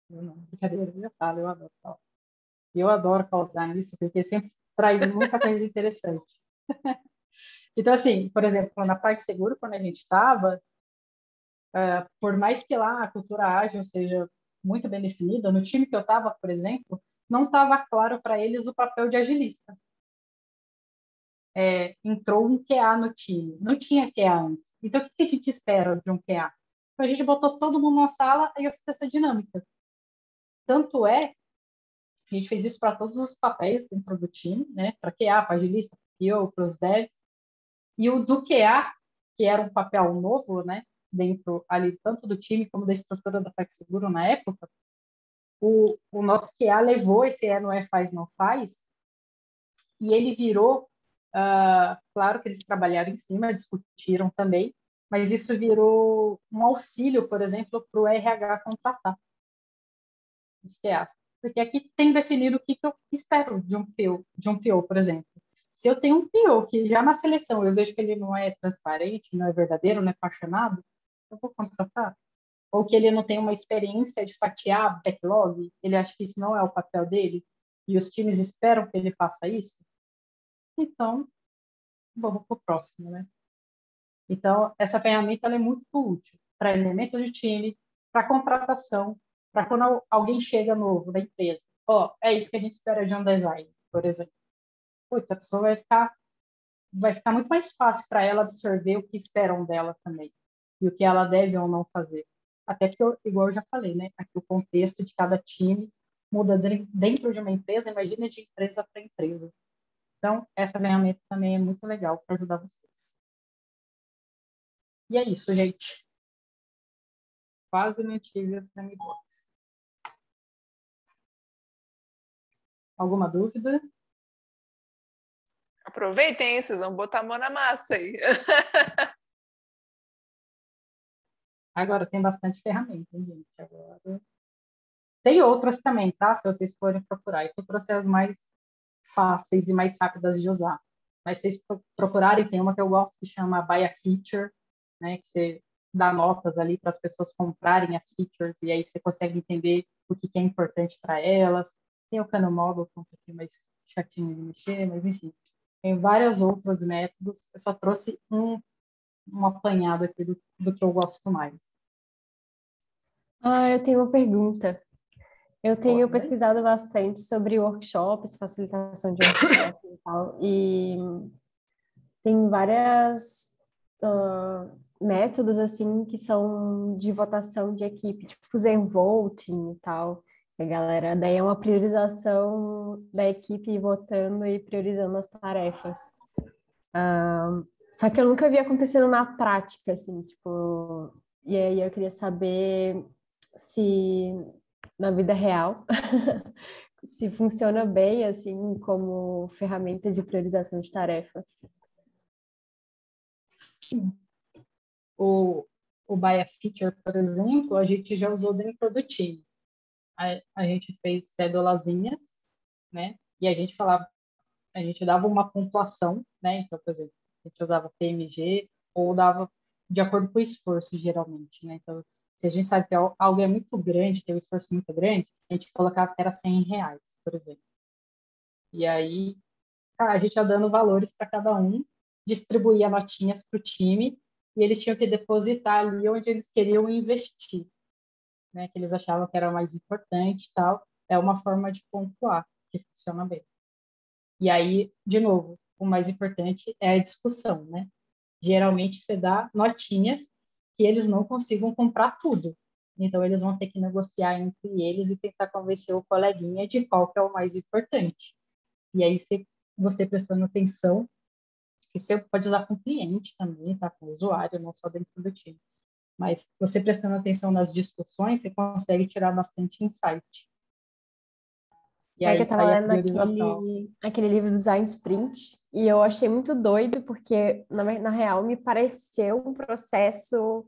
Não, brincadeira, eu falo, eu adoro falar. E eu adoro causar nisso, porque sempre traz muita coisa interessante. Então, assim, por exemplo, na PagSeguro, quando a gente estava, por mais que lá a cultura ágil seja muito bem definida, no time que eu estava, por exemplo, não estava claro para eles o papel de agilista. Entrou um QA no time, não tinha QA antes. Então, o que a gente espera de um QA? Então, a gente botou todo mundo na sala e eu fiz essa dinâmica. Tanto é, a gente fez isso para todos os papéis dentro do time, né? Para QA, para agilista, para os devs. E o do QA, que era um papel novo, né? Dentro ali, tanto do time como da estrutura da PagSeguro na época, o nosso QA levou esse não é faz, não faz, e ele virou, claro que eles trabalharam em cima, discutiram também, mas isso virou um auxílio, por exemplo, para o RH contratar os QAs. Porque aqui tem definido o que eu espero de um PO, por exemplo. Se eu tenho um PO que já na seleção eu vejo que ele não é transparente, não é verdadeiro, não é apaixonado, eu vou contratar. Ou que ele não tem uma experiência de fatiar backlog, ele acha que isso não é o papel dele, e os times esperam que ele faça isso, então, vamos para o próximo, né? Então, essa ferramenta ela é muito útil para elemento de time, para contratação, para quando alguém chega novo na empresa. É isso que a gente espera de um design, por exemplo. Putz, a pessoa vai ficar muito mais fácil para ela absorver o que esperam dela também e o que ela deve ou não fazer. Até porque, igual eu já falei, né? Aqui o contexto de cada time muda dentro de uma empresa, imagina de empresa para empresa. Então, essa ferramenta também é muito legal para ajudar vocês. E é isso, gente. Quase não tive a Framebox. Alguma dúvida? Aproveitem, hein? Vocês vão botar a mão na massa aí. Agora tem bastante ferramenta, hein, gente? Agora... Tem outras também, tá? Se vocês forem procurar. Eu trouxe as mais fáceis e mais rápidas de usar. Mas se vocês procurarem, tem uma que eu gosto que chama Buy a Feature, né? Que você dá notas ali para as pessoas comprarem as features e aí você consegue entender o que é importante para elas. Tem o Kano Model, que é um pouquinho mais chatinho de mexer, mas enfim. Tem vários outros métodos. Eu só trouxe um apanhado aqui do que eu gosto mais. Eu tenho uma pergunta. Eu tenho Pode. pesquisado bastante sobre workshops, facilitação de workshops e tal, e tem várias métodos assim que são de votação de equipe, tipo Zen Voting e tal. A galera, daí é uma priorização da equipe votando e priorizando as tarefas. Só que eu nunca vi acontecendo na prática, assim, tipo, e aí eu queria saber se na vida real se funciona bem, assim, como ferramenta de priorização de tarefa. Sim. O Buy a Feature, por exemplo, a gente já usou dentro do time. A gente fez cédulazinhas, né? E a gente dava uma pontuação, né? Então, por exemplo, a gente usava PMG ou dava de acordo com o esforço, geralmente, né? Então, se a gente sabe que algo é muito grande, tem um esforço muito grande, a gente colocava que era R$ 100, por exemplo. E aí, a gente ia dando valores para cada um, distribuía notinhas para o time, e eles tinham que depositar ali onde eles queriam investir, né? Que eles achavam que era mais importante e tal. É uma forma de pontuar, que funciona bem. E aí, de novo, o mais importante é a discussão, né? Geralmente você dá notinhas que eles não consigam comprar tudo. Então, eles vão ter que negociar entre eles e tentar convencer o coleguinha de qual que é o mais importante. E aí, você prestando atenção, que você pode usar com o cliente também, tá? Com o usuário, não só dentro do time. Mas você prestando atenção nas discussões, você consegue tirar bastante insight. E É que aí eu tava sai a lendo priorização. aquele livro do Design Sprint e eu achei muito doido porque, na real, me pareceu um processo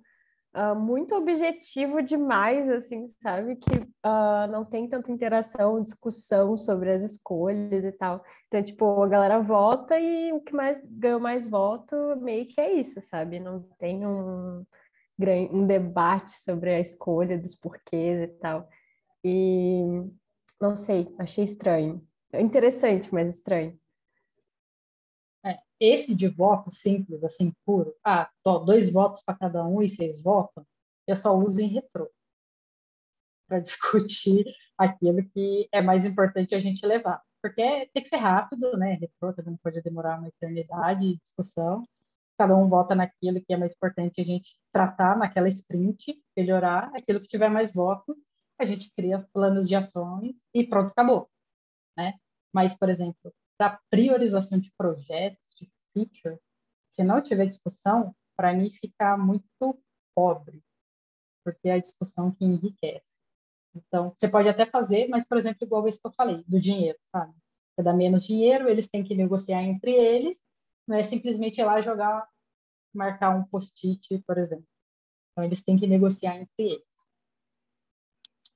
muito objetivo demais, assim, sabe? Que não tem tanta interação, discussão sobre as escolhas e tal. Então, tipo, a galera vota e o que mais ganhou mais voto meio que é isso, sabe? Não tem um debate sobre a escolha dos porquês e tal. E não sei, achei estranho. É interessante, mas estranho. Esse de voto simples, assim, puro, 2 votos para cada um e 6 votam, eu só uso em retrô para discutir aquilo que é mais importante a gente levar. Porque tem que ser rápido, né? Retrô também não pode demorar uma eternidade de discussão. Cada um vota naquilo que é mais importante a gente tratar naquela sprint, melhorar aquilo que tiver mais voto, a gente cria planos de ações e pronto, acabou, né? Mas, por exemplo, para priorização de projetos, de feature, se não tiver discussão, para mim fica muito pobre, porque é a discussão que enriquece. Então, você pode até fazer, mas, por exemplo, igual esse que eu falei, do dinheiro, sabe? Você dá menos dinheiro, eles têm que negociar entre eles, não é simplesmente ir lá jogar, marcar um post-it, por exemplo. Então, eles têm que negociar entre eles.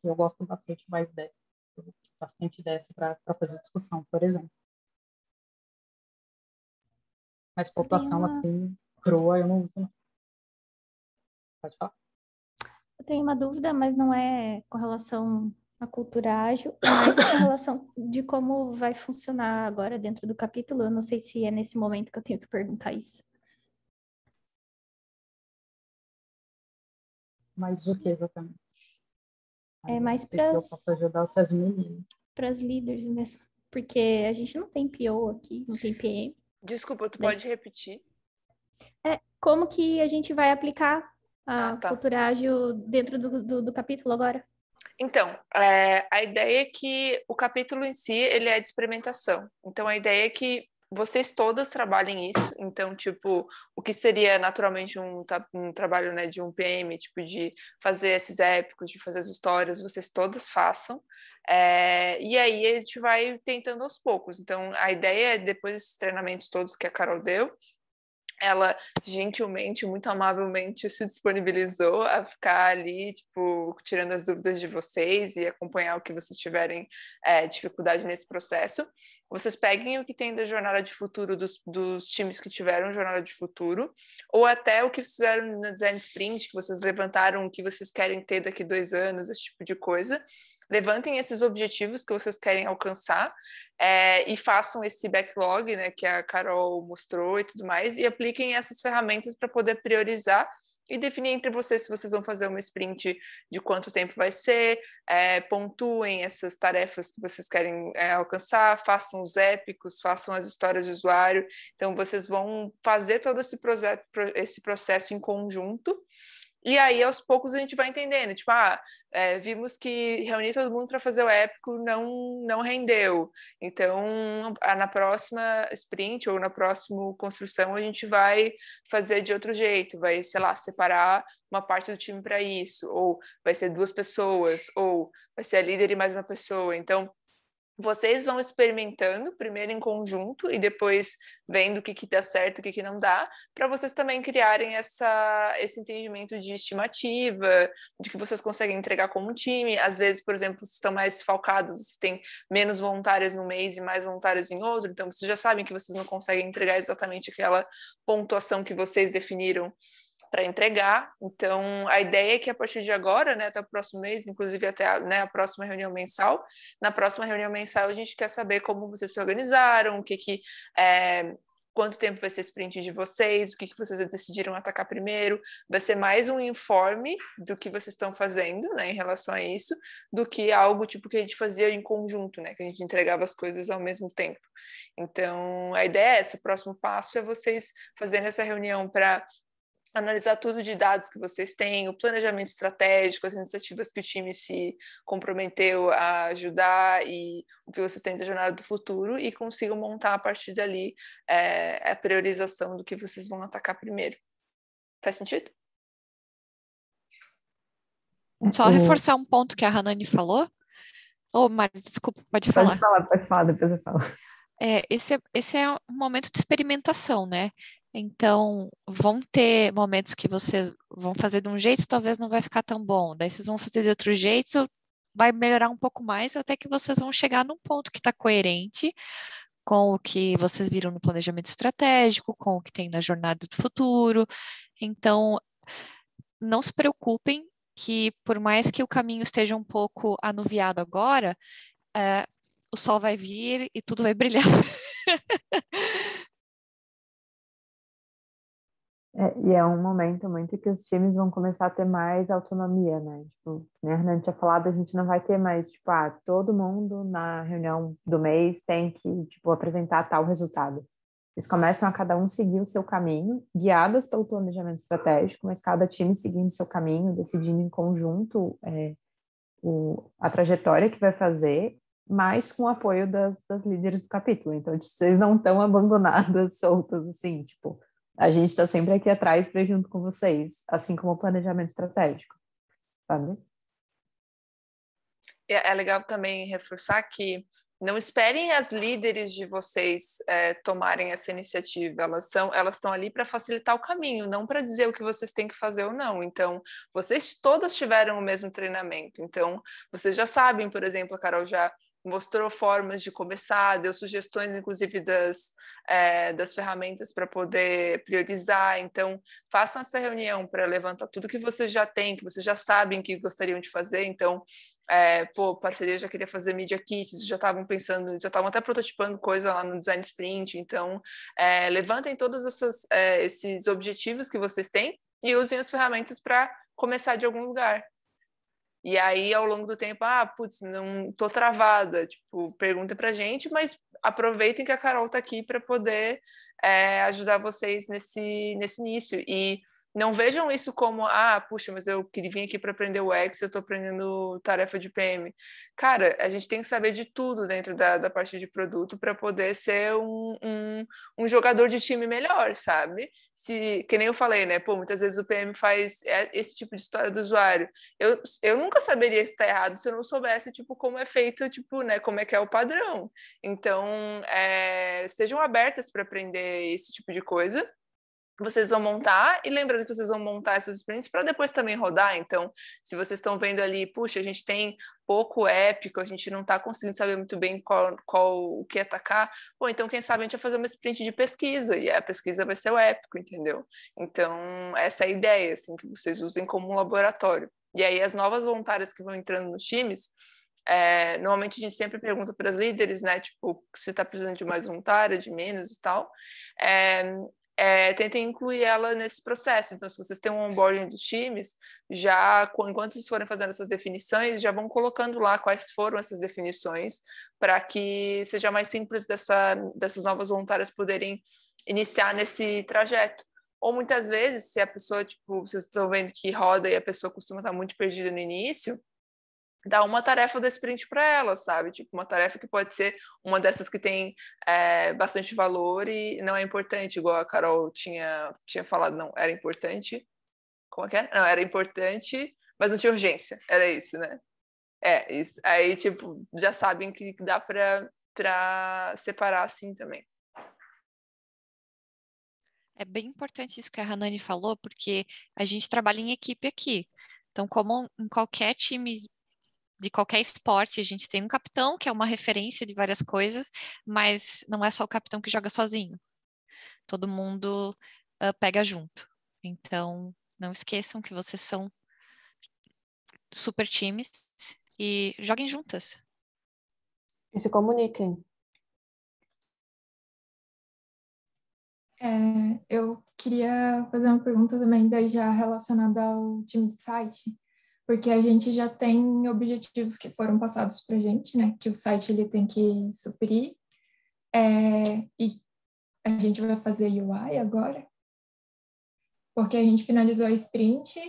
Eu gosto bastante dessa para fazer discussão, por exemplo. Mas Eu tenho pontuação uma, assim, crua, eu não uso, não. Pode falar. eu tenho uma dúvida, mas não é com relação à cultura ágil, é mais com relação de como vai funcionar agora dentro do capítulo. Eu não sei se é nesse momento que eu tenho que perguntar isso. Mas o que exatamente? É Aí eu não mais sei se eu posso ajudar essas meninas. para as líderes mesmo, porque a gente não tem PO aqui, não tem PM. Desculpa, tu Daí- pode repetir? Como que a gente vai aplicar a Tá. cultura ágil dentro do capítulo agora? Então, a ideia é que o capítulo em si, ele é de experimentação. Então, a ideia é que vocês todas trabalhem isso. Então, tipo, o que seria naturalmente um trabalho, né, de um PM, tipo, de fazer esses épicos, de fazer as histórias, vocês todas façam. E aí a gente vai tentando aos poucos. Então, a ideia é, depois desses treinamentos todos que a Carol deu, ela gentilmente, muito amavelmente se disponibilizou a ficar ali, tipo, tirando as dúvidas de vocês e acompanhar o que vocês tiverem dificuldade nesse processo. Vocês peguem o que tem da jornada de futuro dos times que tiveram jornada de futuro, ou até o que fizeram no Design Sprint, que vocês levantaram o que vocês querem ter daqui 2 anos, esse tipo de coisa. Levantem esses objetivos que vocês querem alcançar e façam esse backlog, né, que a Carol mostrou e tudo mais, e apliquem essas ferramentas para poder priorizar e definir entre vocês se vocês vão fazer uma sprint de quanto tempo vai ser, pontuem essas tarefas que vocês querem alcançar, façam os épicos, façam as histórias de usuário. Então, vocês vão fazer todo esse processo em conjunto. E aí, aos poucos, a gente vai entendendo. Tipo, vimos que reunir todo mundo para fazer o épico não rendeu. Então, na próxima sprint ou na próxima construção, a gente vai fazer de outro jeito. Vai, sei lá, separar uma parte do time para isso. Ou vai ser 2 pessoas. Ou vai ser a líder e mais uma pessoa. Então, vocês vão experimentando, primeiro em conjunto, e depois vendo o que dá certo, o que não dá, para vocês também criarem esse entendimento de estimativa, de que vocês conseguem entregar como um time. Às vezes, por exemplo, vocês estão mais falcados, vocês têm menos voluntárias no mês e mais voluntárias em outro, então vocês já sabem que vocês não conseguem entregar exatamente aquela pontuação que vocês definiram para entregar. Então, a ideia é que a partir de agora, né, até o próximo mês, inclusive até a próxima reunião mensal, na próxima reunião mensal a gente quer saber como vocês se organizaram, quanto tempo vai ser esse sprint de vocês, o que vocês decidiram atacar primeiro. Vai ser mais um informe do que vocês estão fazendo, né, em relação a isso, do que algo tipo que a gente fazia em conjunto, né, que a gente entregava as coisas ao mesmo tempo. Então, a ideia é essa, o próximo passo é vocês fazerem essa reunião para analisar tudo de dados que vocês têm, o planejamento estratégico, as iniciativas que o time se comprometeu a ajudar e o que vocês têm da jornada do futuro, e consigam montar a partir dali a priorização do que vocês vão atacar primeiro. Faz sentido? Só reforçar um ponto que a Hanani falou. Mari, desculpa, pode falar. Pode falar, depois eu falo. Esse é um momento de experimentação, né? Então, vão ter momentos que vocês vão fazer de um jeito, talvez não vai ficar tão bom. Daí vocês vão fazer de outro jeito, vai melhorar um pouco mais, até que vocês vão chegar num ponto que está coerente com o que vocês viram no planejamento estratégico, com o que tem na jornada do futuro. Então, não se preocupem que, por mais que o caminho esteja um pouco anuviado agora, o sol vai vir e tudo vai brilhar. E é um momento muito que os times vão começar a ter mais autonomia, né? Tipo, né, a Hernani tinha falado, a gente não vai ter mais, tipo, todo mundo na reunião do mês tem que, tipo, apresentar tal resultado. Eles começam a cada um seguir o seu caminho, guiadas pelo planejamento estratégico, mas cada time seguindo o seu caminho, decidindo em conjunto a trajetória que vai fazer, mas com o apoio das líderes do capítulo. Então, vocês não estão abandonadas, soltas, assim, tipo... A gente está sempre aqui atrás para ir junto com vocês, assim como o planejamento estratégico, sabe? É legal também reforçar que não esperem as líderes de vocês tomarem essa iniciativa. Elas estão ali para facilitar o caminho, não para dizer o que vocês têm que fazer ou não. Então, vocês todas tiveram o mesmo treinamento. Então, vocês já sabem, por exemplo, a Carol já mostrou formas de começar, deu sugestões, inclusive, das ferramentas para poder priorizar. Então, façam essa reunião para levantar tudo que vocês já têm, que vocês já sabem que gostariam de fazer. Então, parceria já queria fazer Media Kits, já estavam pensando, já estavam até prototipando coisa lá no Design Sprint. Então, levantem todos esses objetivos que vocês têm e usem as ferramentas para começar de algum lugar. E aí, ao longo do tempo, não tô travada, tipo, pergunta pra gente, mas aproveitem que a Carol tá aqui para poder ajudar vocês nesse início. E não vejam isso como, puxa, mas eu queria vir aqui para aprender o X, eu tô aprendendo tarefa de PM. Cara, a gente tem que saber de tudo dentro da parte de produto para poder ser um jogador de time melhor, sabe? Que nem eu falei, né? Muitas vezes o PM faz esse tipo de história do usuário. Eu nunca saberia se está errado se eu não soubesse, tipo, como é feito, tipo, né? Como é que é o padrão. Então, estejam abertas para aprender esse tipo de coisa. Vocês vão montar, e lembrando que vocês vão montar essas sprints para depois também rodar. Então, se vocês estão vendo ali, puxa, a gente tem pouco épico, a gente não está conseguindo saber muito bem o que atacar, então quem sabe a gente vai fazer uma sprint de pesquisa, e a pesquisa vai ser o épico, entendeu? Então, essa é a ideia, assim, que vocês usem como um laboratório. E aí, as novas voluntárias que vão entrando nos times, normalmente a gente sempre pergunta para as líderes, né, tipo, se está precisando de mais voluntária, de menos e tal, tentem incluir ela nesse processo. Então, se vocês têm um onboarding dos times, enquanto vocês forem fazendo essas definições, já vão colocando lá quais foram essas definições, para que seja mais simples dessas novas voluntárias poderem iniciar nesse trajeto. Ou muitas vezes, se a pessoa, tipo, vocês estão vendo que roda e a pessoa costuma estar muito perdida no início, dá uma tarefa da sprint para ela, sabe? Tipo, uma tarefa que pode ser uma dessas que tem bastante valor e não é importante, igual a Carol tinha falado, não, era importante. Como é que era? Não, era importante, mas não tinha urgência, era isso, né? Isso. Aí, tipo, já sabem que dá para separar assim também. É bem importante isso que a Hanani falou, porque a gente trabalha em equipe aqui. Então, como em qualquer time de qualquer esporte, a gente tem um capitão, que é uma referência de várias coisas, mas não é só o capitão que joga sozinho. Todo mundo pega junto. Então, não esqueçam que vocês são super times e joguem juntas. E se comuniquem. Eu queria fazer uma pergunta também, daí já relacionada ao time de site, porque a gente já tem objetivos que foram passados para a gente, né? Que o site ele tem que suprir, e a gente vai fazer UI agora, porque a gente finalizou a sprint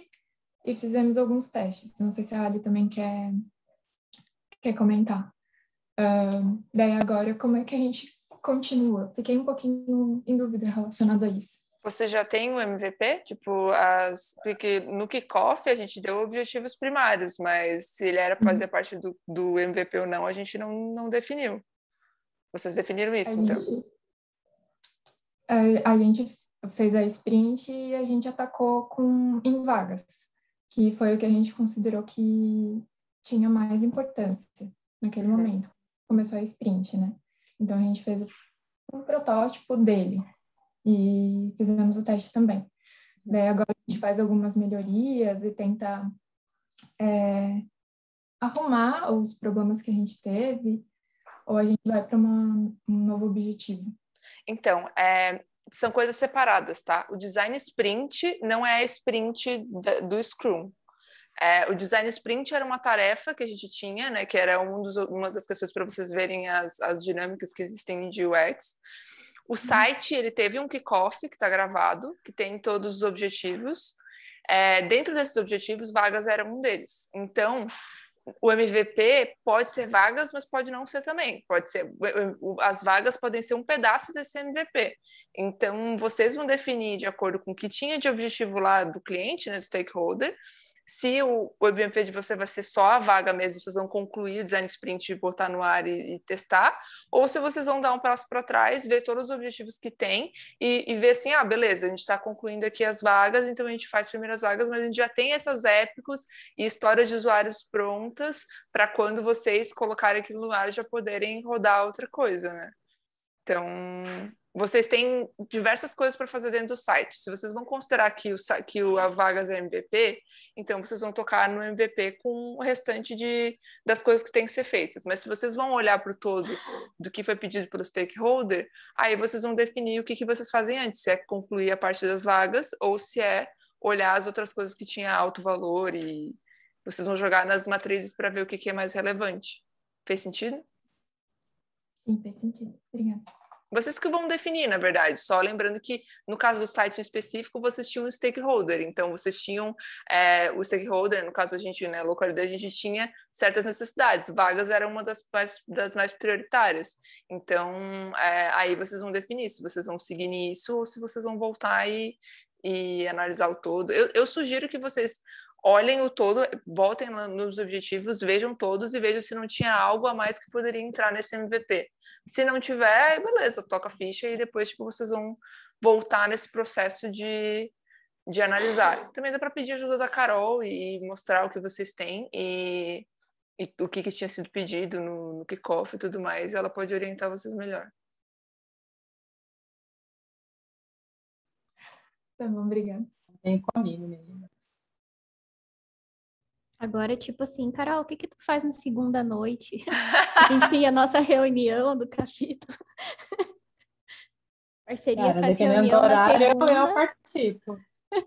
e fizemos alguns testes. Não sei se a Ali também quer comentar. Daí agora, como é que a gente continua? Fiquei um pouquinho em dúvida relacionado a isso. Você já tem o MVP? Tipo, porque no kickoff a gente deu objetivos primários, mas se ele era para fazer parte do MVP ou não, a gente não definiu. Vocês definiram isso, então? A gente fez a sprint e a gente atacou em vagas, que foi o que a gente considerou que tinha mais importância naquele momento. Começou a sprint, né? Então, a gente fez um protótipo dele e fizemos o teste também. Daí, agora a gente faz algumas melhorias e tenta arrumar os problemas que a gente teve, ou a gente vai para um novo objetivo. Então, são coisas separadas, tá? O design sprint não é a sprint do Scrum. O design sprint era uma tarefa que a gente tinha, né, que era uma das questões para vocês verem as dinâmicas que existem de UX. O site, ele teve um kickoff que está gravado, que tem todos os objetivos. Dentro desses objetivos, vagas era um deles. Então, o MVP pode ser vagas, mas pode não ser também. Pode ser, as vagas podem ser um pedaço desse MVP. Então, vocês vão definir de acordo com o que tinha de objetivo lá do cliente, né, do stakeholder. Se o MVP de você vai ser só a vaga mesmo, vocês vão concluir o design sprint, botar no ar e testar, ou se vocês vão dar um passo para trás, ver todos os objetivos que tem e ver assim, beleza, a gente está concluindo aqui as vagas, então a gente faz primeiras vagas, mas a gente já tem essas épicos e histórias de usuários prontas para quando vocês colocarem aquilo no ar já poderem rodar outra coisa, né? Então, vocês têm diversas coisas para fazer dentro do site. Se vocês vão considerar que a vagas é MVP, então vocês vão tocar no MVP com o restante das coisas que têm que ser feitas. Mas se vocês vão olhar para o todo do que foi pedido pelo stakeholder, aí vocês vão definir o que vocês fazem antes, se é concluir a parte das vagas ou se é olhar as outras coisas que tinha alto valor e vocês vão jogar nas matrizes para ver o que é mais relevante. Fez sentido? Sim, fez sentido. Obrigada. Vocês que vão definir, na verdade, só lembrando que no caso do site em específico, vocês tinham um stakeholder, então vocês tinham o stakeholder, no caso a gente, né, localidade, a gente tinha certas necessidades, vagas era uma das mais prioritárias, então aí vocês vão definir se vocês vão seguir nisso ou se vocês vão voltar e analisar o todo. Eu sugiro que vocês olhem o todo, voltem nos objetivos, vejam todos e vejam se não tinha algo a mais que poderia entrar nesse MVP. Se não tiver, beleza, toca a ficha e depois vocês vão voltar nesse processo de analisar. Também dá para pedir ajuda da Carol e mostrar o que vocês têm e o que tinha sido pedido no kickoff e tudo mais, e ela pode orientar vocês melhor. Tá bom, obrigada. Vem comigo, menina. Agora, tipo assim, Carol, o que tu faz na segunda noite? A gente tem a nossa reunião do capítulo. Parceria Cara, faz dependendo do reunião na horário, segunda. eu participo. Vai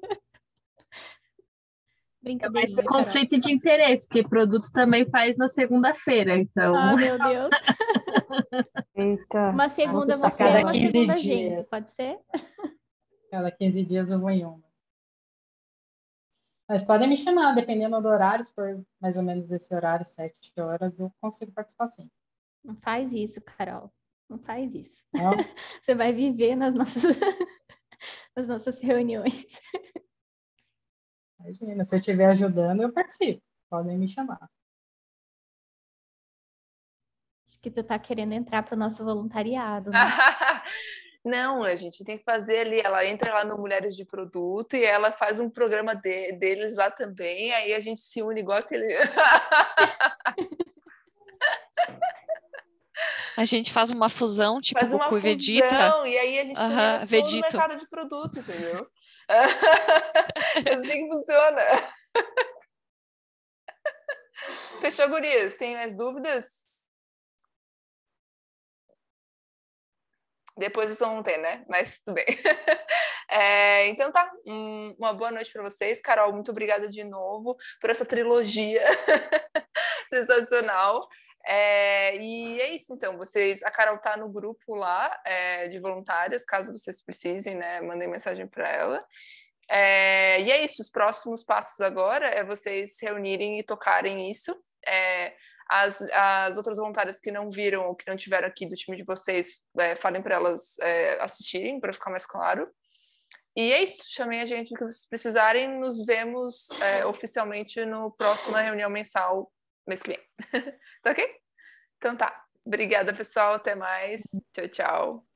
Brincadeirinha, ter conflito de interesse, porque produto também faz na segunda-feira, então. Carol. Ah, meu Deus. Eita. Uma segunda Nossa, você, cada uma 15 segunda dias. gente, pode ser? Cada 15 dias eu vou em uma. Mas podem me chamar, dependendo do horário, se for mais ou menos esse horário, 7 horas, eu consigo participar sim. Não faz isso, Carol. Não faz isso. Não? Você vai viver nas nossas reuniões. Imagina, se eu estiver ajudando, eu participo. Podem me chamar. que tu tá querendo entrar pro nosso voluntariado, né? Não, a gente tem que fazer ali, ela entra lá no Mulheres de Produto e ela faz um programa deles lá também, aí a gente se une igual aquele... A gente faz uma fusão, tipo Faz uma Goku e Vegeta. fusão, e aí a gente domina todo o Vegito. mercado de produto, entendeu? É assim que funciona. Fechou, gurias? Tem mais dúvidas? Depois vocês vão ter, né? Mas tudo bem. Então tá, uma boa noite para vocês. Carol, muito obrigada de novo por essa trilogia sensacional. E é isso, então. A Carol tá no grupo lá de voluntárias, caso vocês precisem, né? Mandem mensagem para ela. E é isso, os próximos passos agora é vocês se reunirem e tocarem isso. As outras voluntárias que não viram ou que não tiveram aqui do time de vocês, falem para elas assistirem, para ficar mais claro. E é isso, chamem a gente do que vocês precisarem, nos vemos oficialmente no próxima reunião mensal, mês que vem. Tá ok? Então tá. Obrigada, pessoal. Até mais. Tchau, tchau.